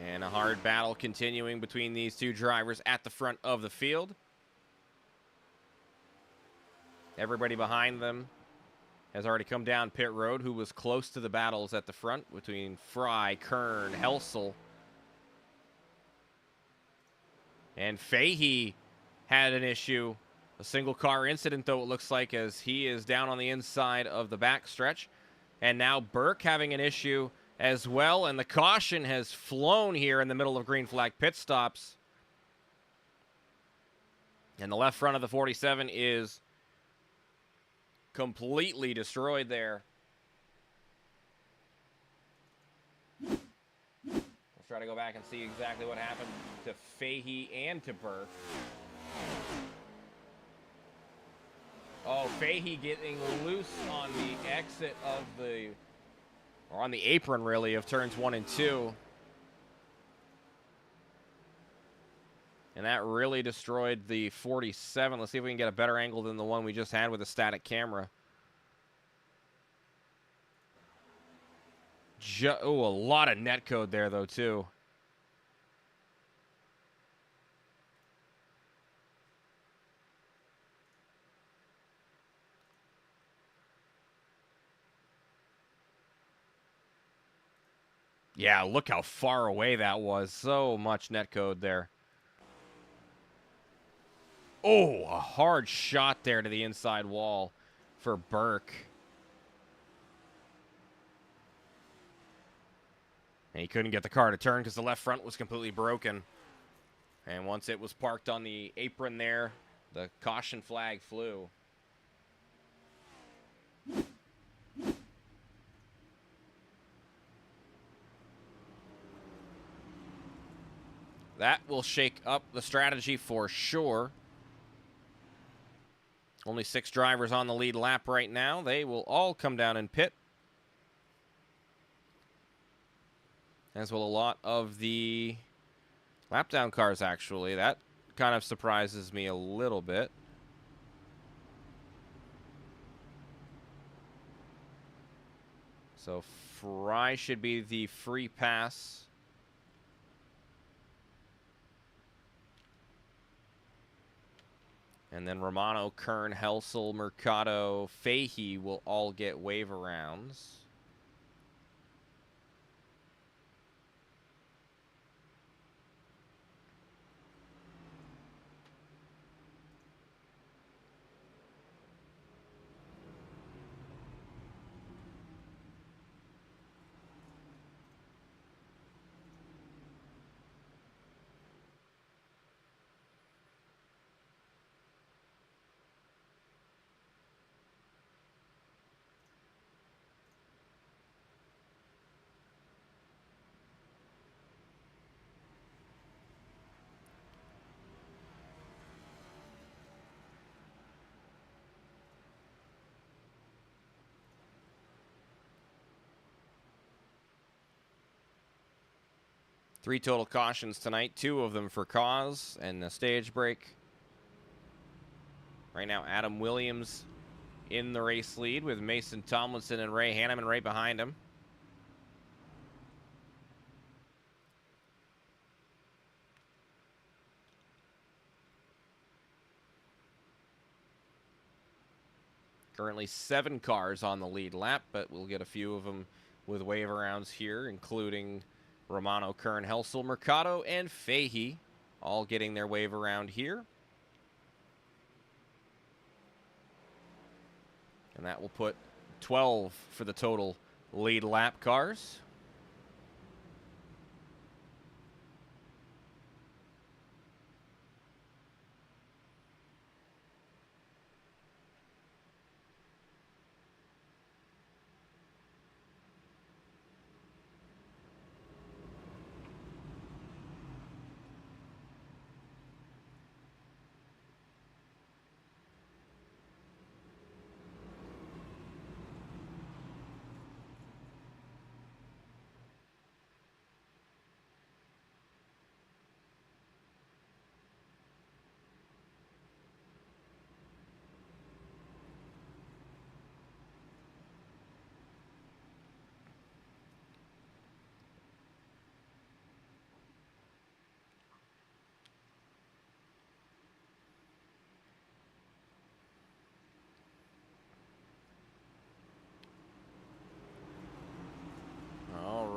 And a hard battle continuing between these two drivers at the front of the field. Everybody behind them has already come down pit road, who was close to the battles at the front between Fry, Kern, Helsel. And Fahey had an issue. A single car incident, though, it looks like, as he is down on the inside of the back stretch. And now Burke having an issue as well. And the caution has flown here in the middle of green flag pit stops. And the left front of the 47 is completely destroyed there. Let's try to go back and see exactly what happened to Fahey and to Burke. Oh, Fahey getting loose on the exit of the, or on the apron, really, of turns 1 and 2. And that really destroyed the 47. Let's see if we can get a better angle than the one we just had with a static camera. Oh, a lot of netcode there, though, too. Yeah, look how far away that was. So much netcode there. Oh, a hard shot there to the inside wall for Burke. And he couldn't get the car to turn because the left front was completely broken. And once it was parked on the apron there, the caution flag flew. That will shake up the strategy for sure. Only 6 drivers on the lead lap right now. They will all come down and pit. As will a lot of the lap down cars, actually. That kind of surprises me a little bit. So Fry should be the free pass. And then Romano, Kern, Helsel, Mercado, Fahey will all get wave arounds. Three total cautions tonight, 2 of them for cause and a stage break. Right now, Adam Williams in the race lead with Mason Tomlinson and Ray Hanneman right behind him. Currently 7 cars on the lead lap, but we'll get a few of them with wave arounds here, including Romano, Kern, Helsel, Mercado, and Fahey, all getting their wave around here. And that will put 12 for the total lead lap cars.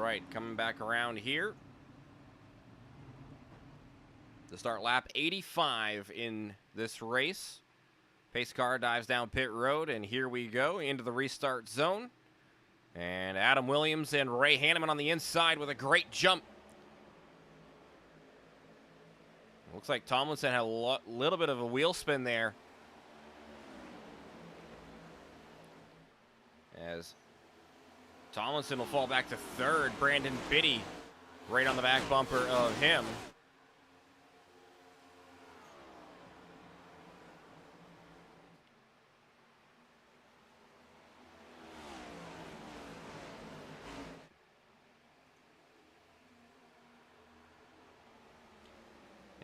right, coming back around here to start lap 85 in this race. Pace car dives down pit road, and here we go into the restart zone. And Adam Williams and Ray Hanneman on the inside with a great jump. Looks like Tomlinson had a little bit of a wheel spin there, as Tomlinson will fall back to third. Brandon Biddy right on the back bumper of him.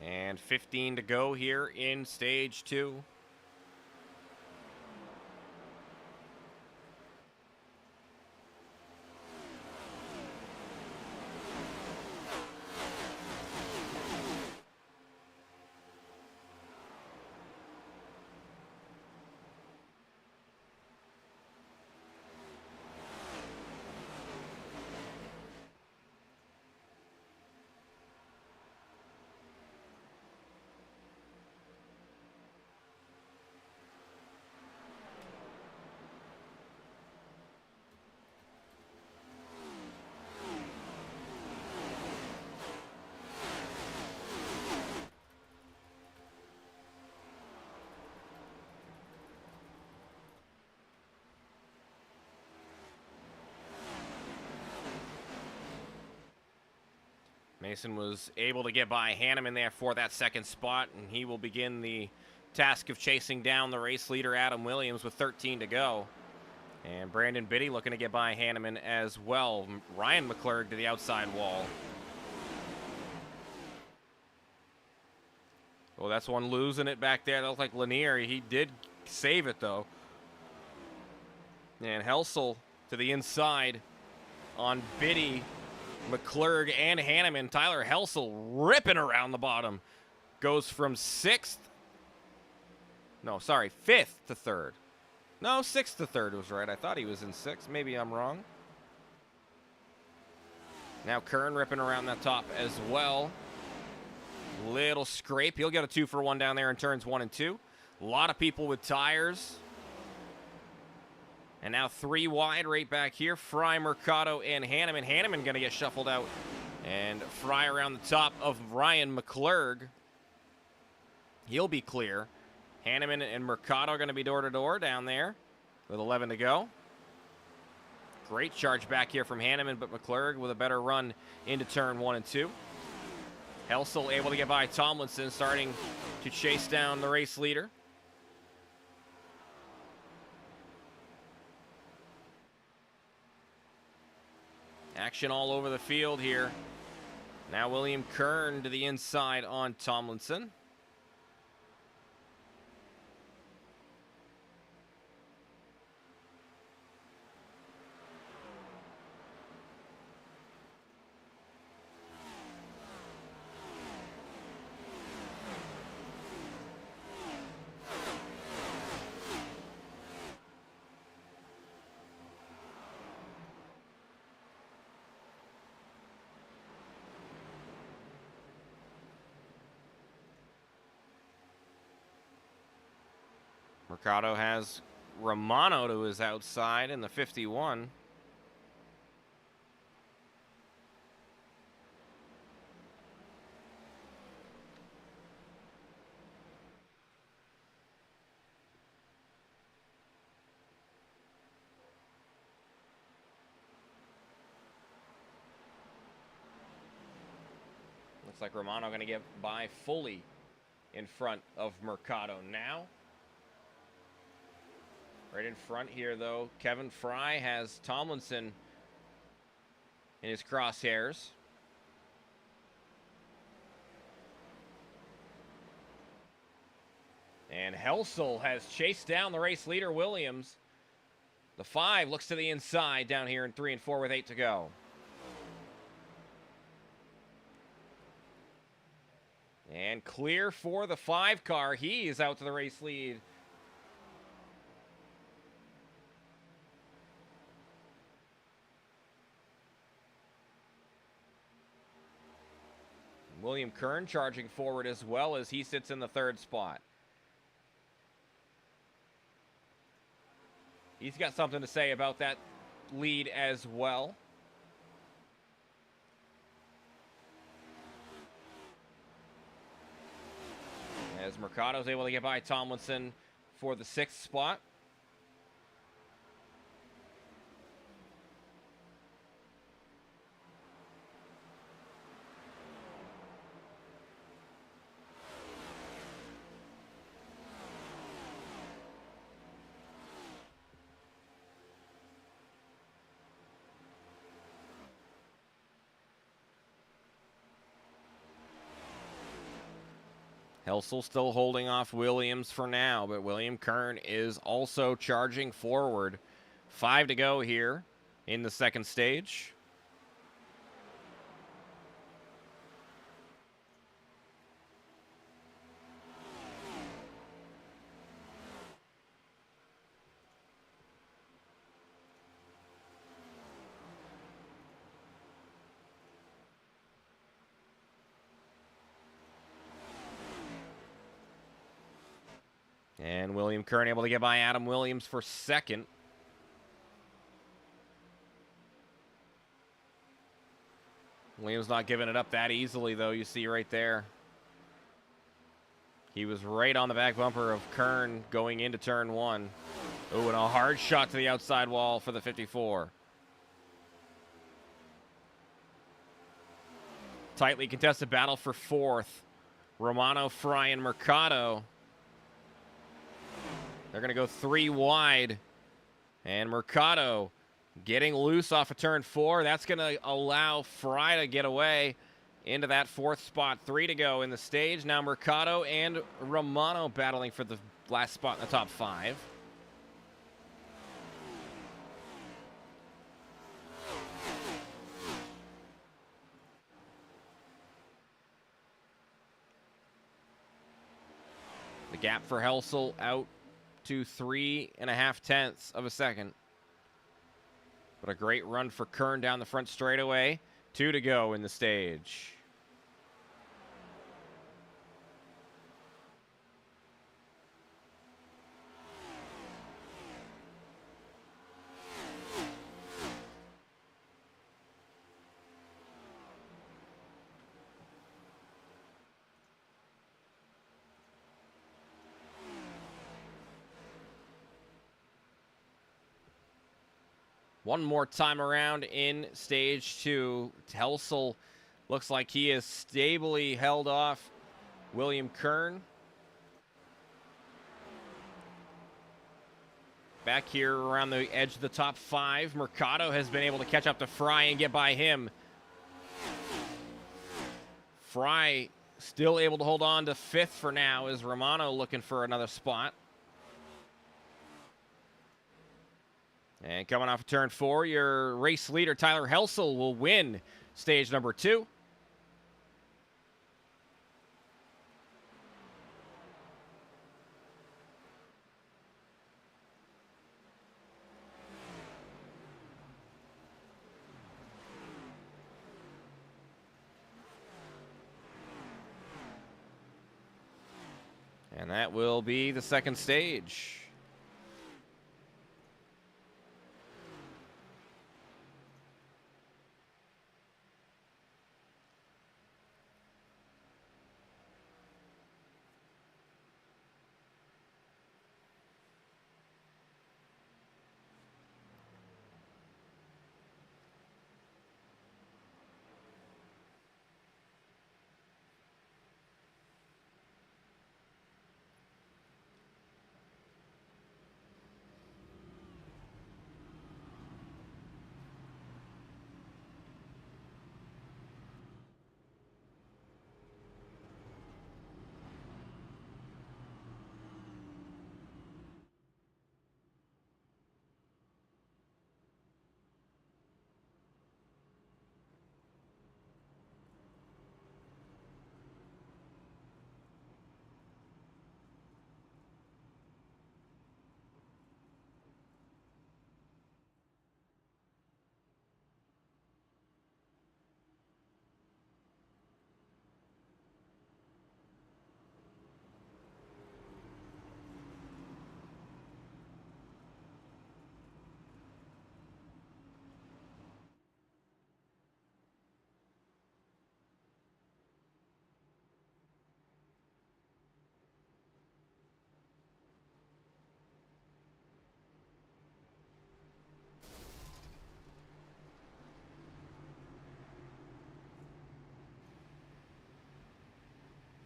And 15 to go here in stage 2. Mason was able to get by Hanneman there for that second spot, and he will begin the task of chasing down the race leader, Adam Williams, with 13 to go. And Brandon Biddy looking to get by Hanneman as well. Ryan McClurg to the outside wall. Oh, that's one losing it back there. That looked like Lanier. He did save it, though. And Helsel to the inside on Biddy, McClurg, and Hanneman. Tyler Helsel ripping around the bottom. Goes from 5th to 3rd. No, 6th to 3rd was right. I thought he was in 6th. Maybe I'm wrong. Now Kern ripping around that top as well. Little scrape. He'll get a 2-for-1 down there in turns 1 and 2. A lot of people with tires. And now 3 wide right back here. Fry, Mercado, and Hanneman. Hanneman going to get shuffled out. And Fry around the top of Ryan McClurg. He'll be clear. Hanneman and Mercado going to be door-to-door down there with 11 to go. Great charge back here from Hanneman, but McClurg with a better run into turn 1 and 2. Helsel able to get by Tomlinson, starting to chase down the race leader. Action all over the field here. Now William Kern to the inside on Tomlinson. Mercado has Romano to his outside in the 51. Looks like Romano going to get by fully in front of Mercado now. Right in front here, though, Kevin Fry has Tomlinson in his crosshairs. And Helsel has chased down the race leader, Williams. The 5 looks to the inside down here in 3 and 4 with 8 to go. And clear for the 5 car. He is out to the race lead. William Kern charging forward as well as he sits in the 3rd spot. He's got something to say about that lead as well. As Mercado's able to get by Tomlinson for the 6th spot. Helsel still holding off Williams for now, but William Kern is also charging forward. 5 to go here in the 2nd stage. And William Kern able to get by Adam Williams for 2nd. Williams not giving it up that easily, though, you see right there. He was right on the back bumper of Kern going into turn 1. Oh, and a hard shot to the outside wall for the 54. Tightly contested battle for 4th. Romano, Fry, and Mercado. They're going to go 3 wide. And Mercado getting loose off of turn 4. That's going to allow Fry to get away into that 4th spot. 3 to go in the stage. Now Mercado and Romano battling for the last spot in the top 5. The gap for Helsel out to 3.5 tenths of a second. But a great run for Kern down the front straightaway. 2 to go in the stage. One more time around in stage 2. Helsel looks like he is stably held off William Kern. Back here around the edge of the top 5. Mercado has been able to catch up to Fry and get by him. Fry still able to hold on to 5th for now as Romano looking for another spot. And coming off of turn 4, your race leader, Tyler Helsel, will win stage number 2. And that will be the 2nd stage.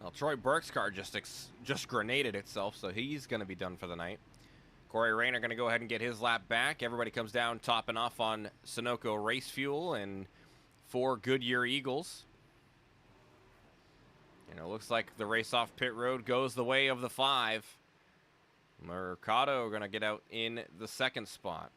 Well, Troy Burke's car just grenaded itself, so he's going to be done for the night. Corey Rayner going to go ahead and get his lap back. Everybody comes down topping off on Sunoco race fuel and 4 Goodyear Eagles. And it looks like the race off pit road goes the way of the 5. Mercado going to get out in the 2nd spot.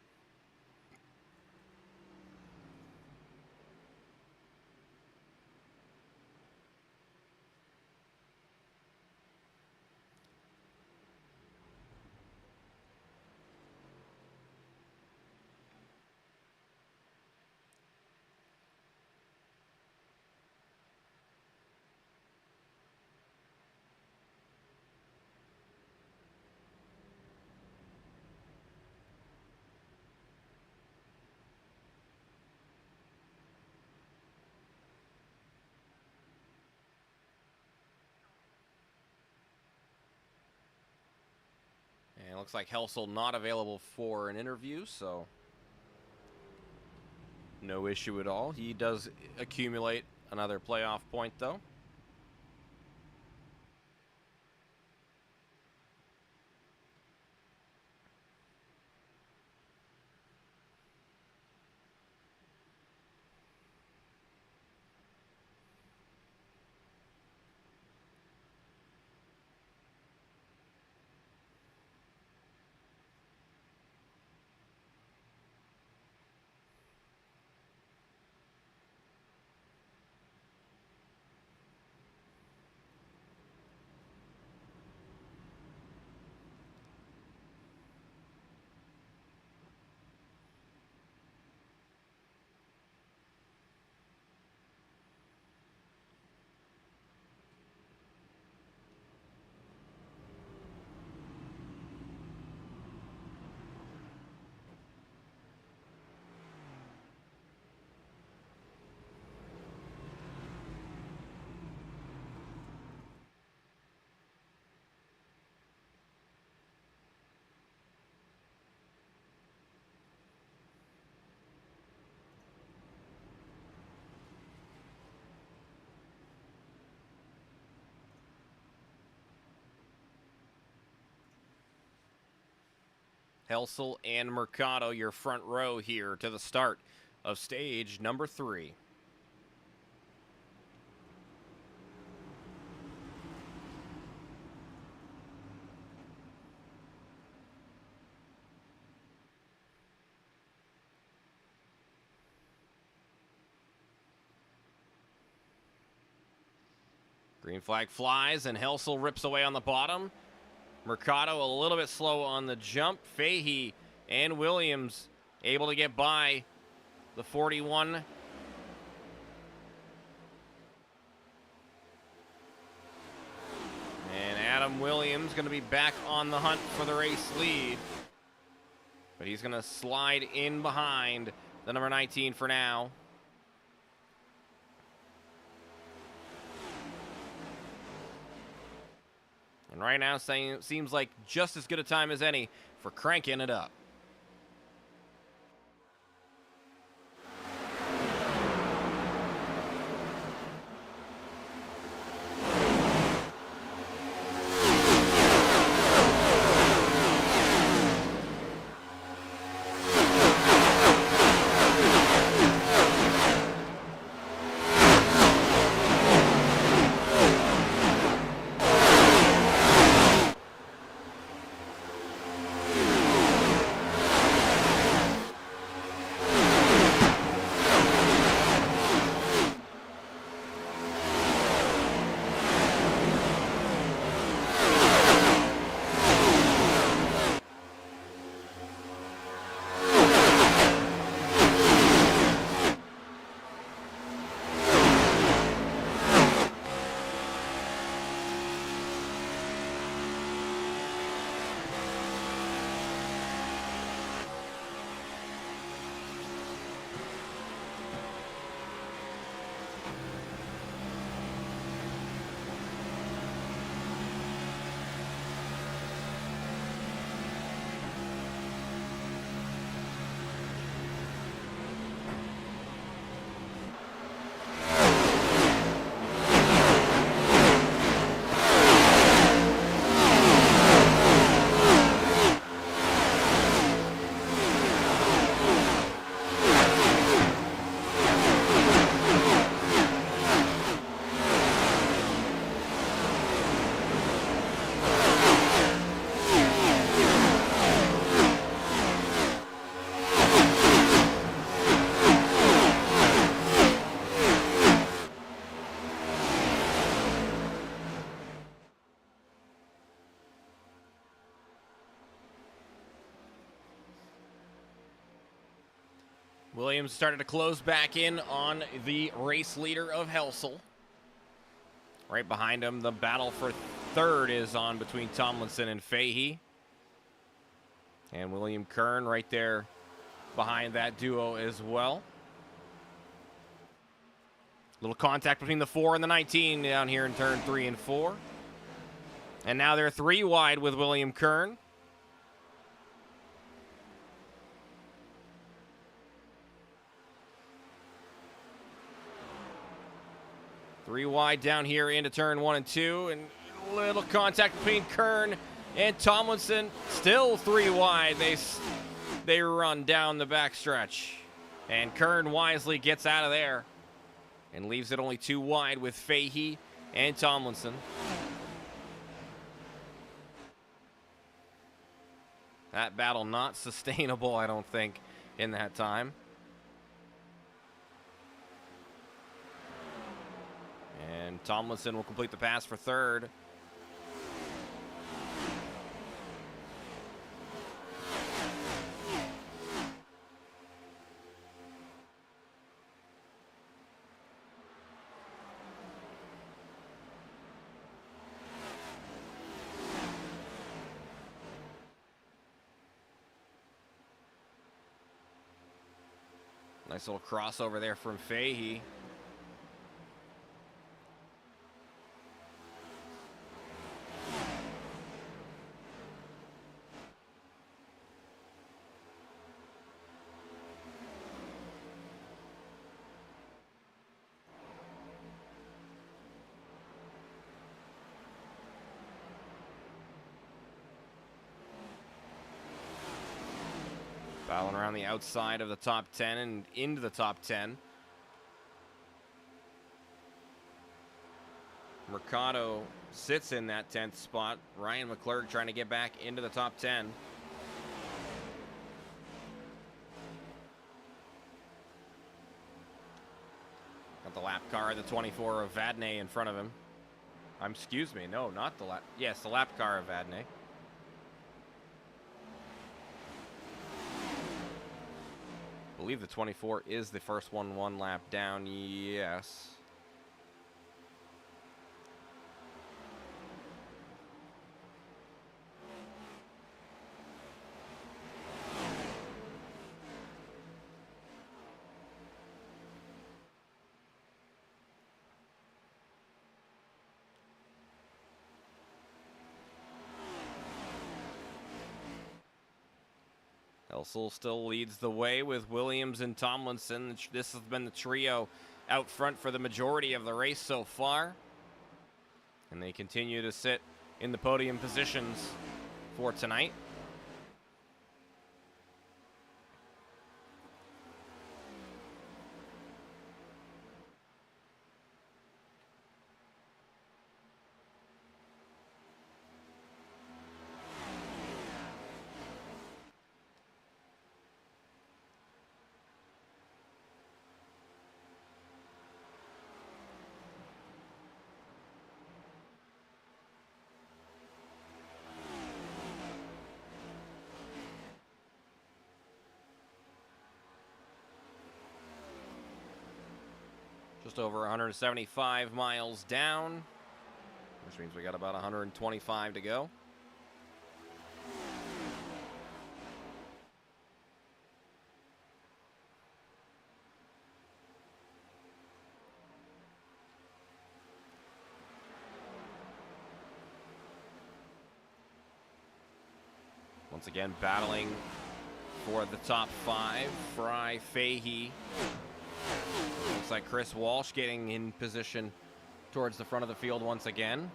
And it looks like Helsel not available for an interview, so no issue at all. He does accumulate another playoff point, though. Helsel and Mercado, your front row here to the start of stage number 3. Green flag flies, and Helsel rips away on the bottom. Mercado a little bit slow on the jump. Fahey and Williams able to get by the 41. And Adam Williams going to be back on the hunt for the race lead. But he's going to slide in behind the number 19 for now. And right now, seems like just as good a time as any for cranking it up. Williams started to close back in on the race leader of Helsel. Right behind him, the battle for third is on between Tomlinson and Fahey. And William Kern right there behind that duo as well. Little contact between the 4 and the 19 down here in turn 3 and 4. And now they're 3 wide with William Kern. Three wide down here into turn 1 and 2. And a little contact between Kern and Tomlinson. Still 3 wide. They run down the backstretch. And Kern wisely gets out of there and leaves it only 2 wide with Fahey and Tomlinson. That battle not sustainable, I don't think, in that time. And Tomlinson will complete the pass for third. Nice little crossover there from Fahey. Battling around the outside of the top 10 and into the top 10. Mercado sits in that 10th spot. Ryan McClurg trying to get back into the top 10. Got the lap car of the 24 of Vadnais in front of him. Excuse me, no, not the lap. Yes, the lap car of Vadnais. I believe the 24 is the first one lap down. Yes. Helsel still leads the way with Williams and Tomlinson. This has been the trio out front for the majority of the race so far. And they continue to sit in the podium positions for tonight. Just over 175 miles down, which means we got about 125 to go. Once again, battling for the top 5, Fry, Fahey. Looks like Chris Walsh getting in position towards the front of the field once again.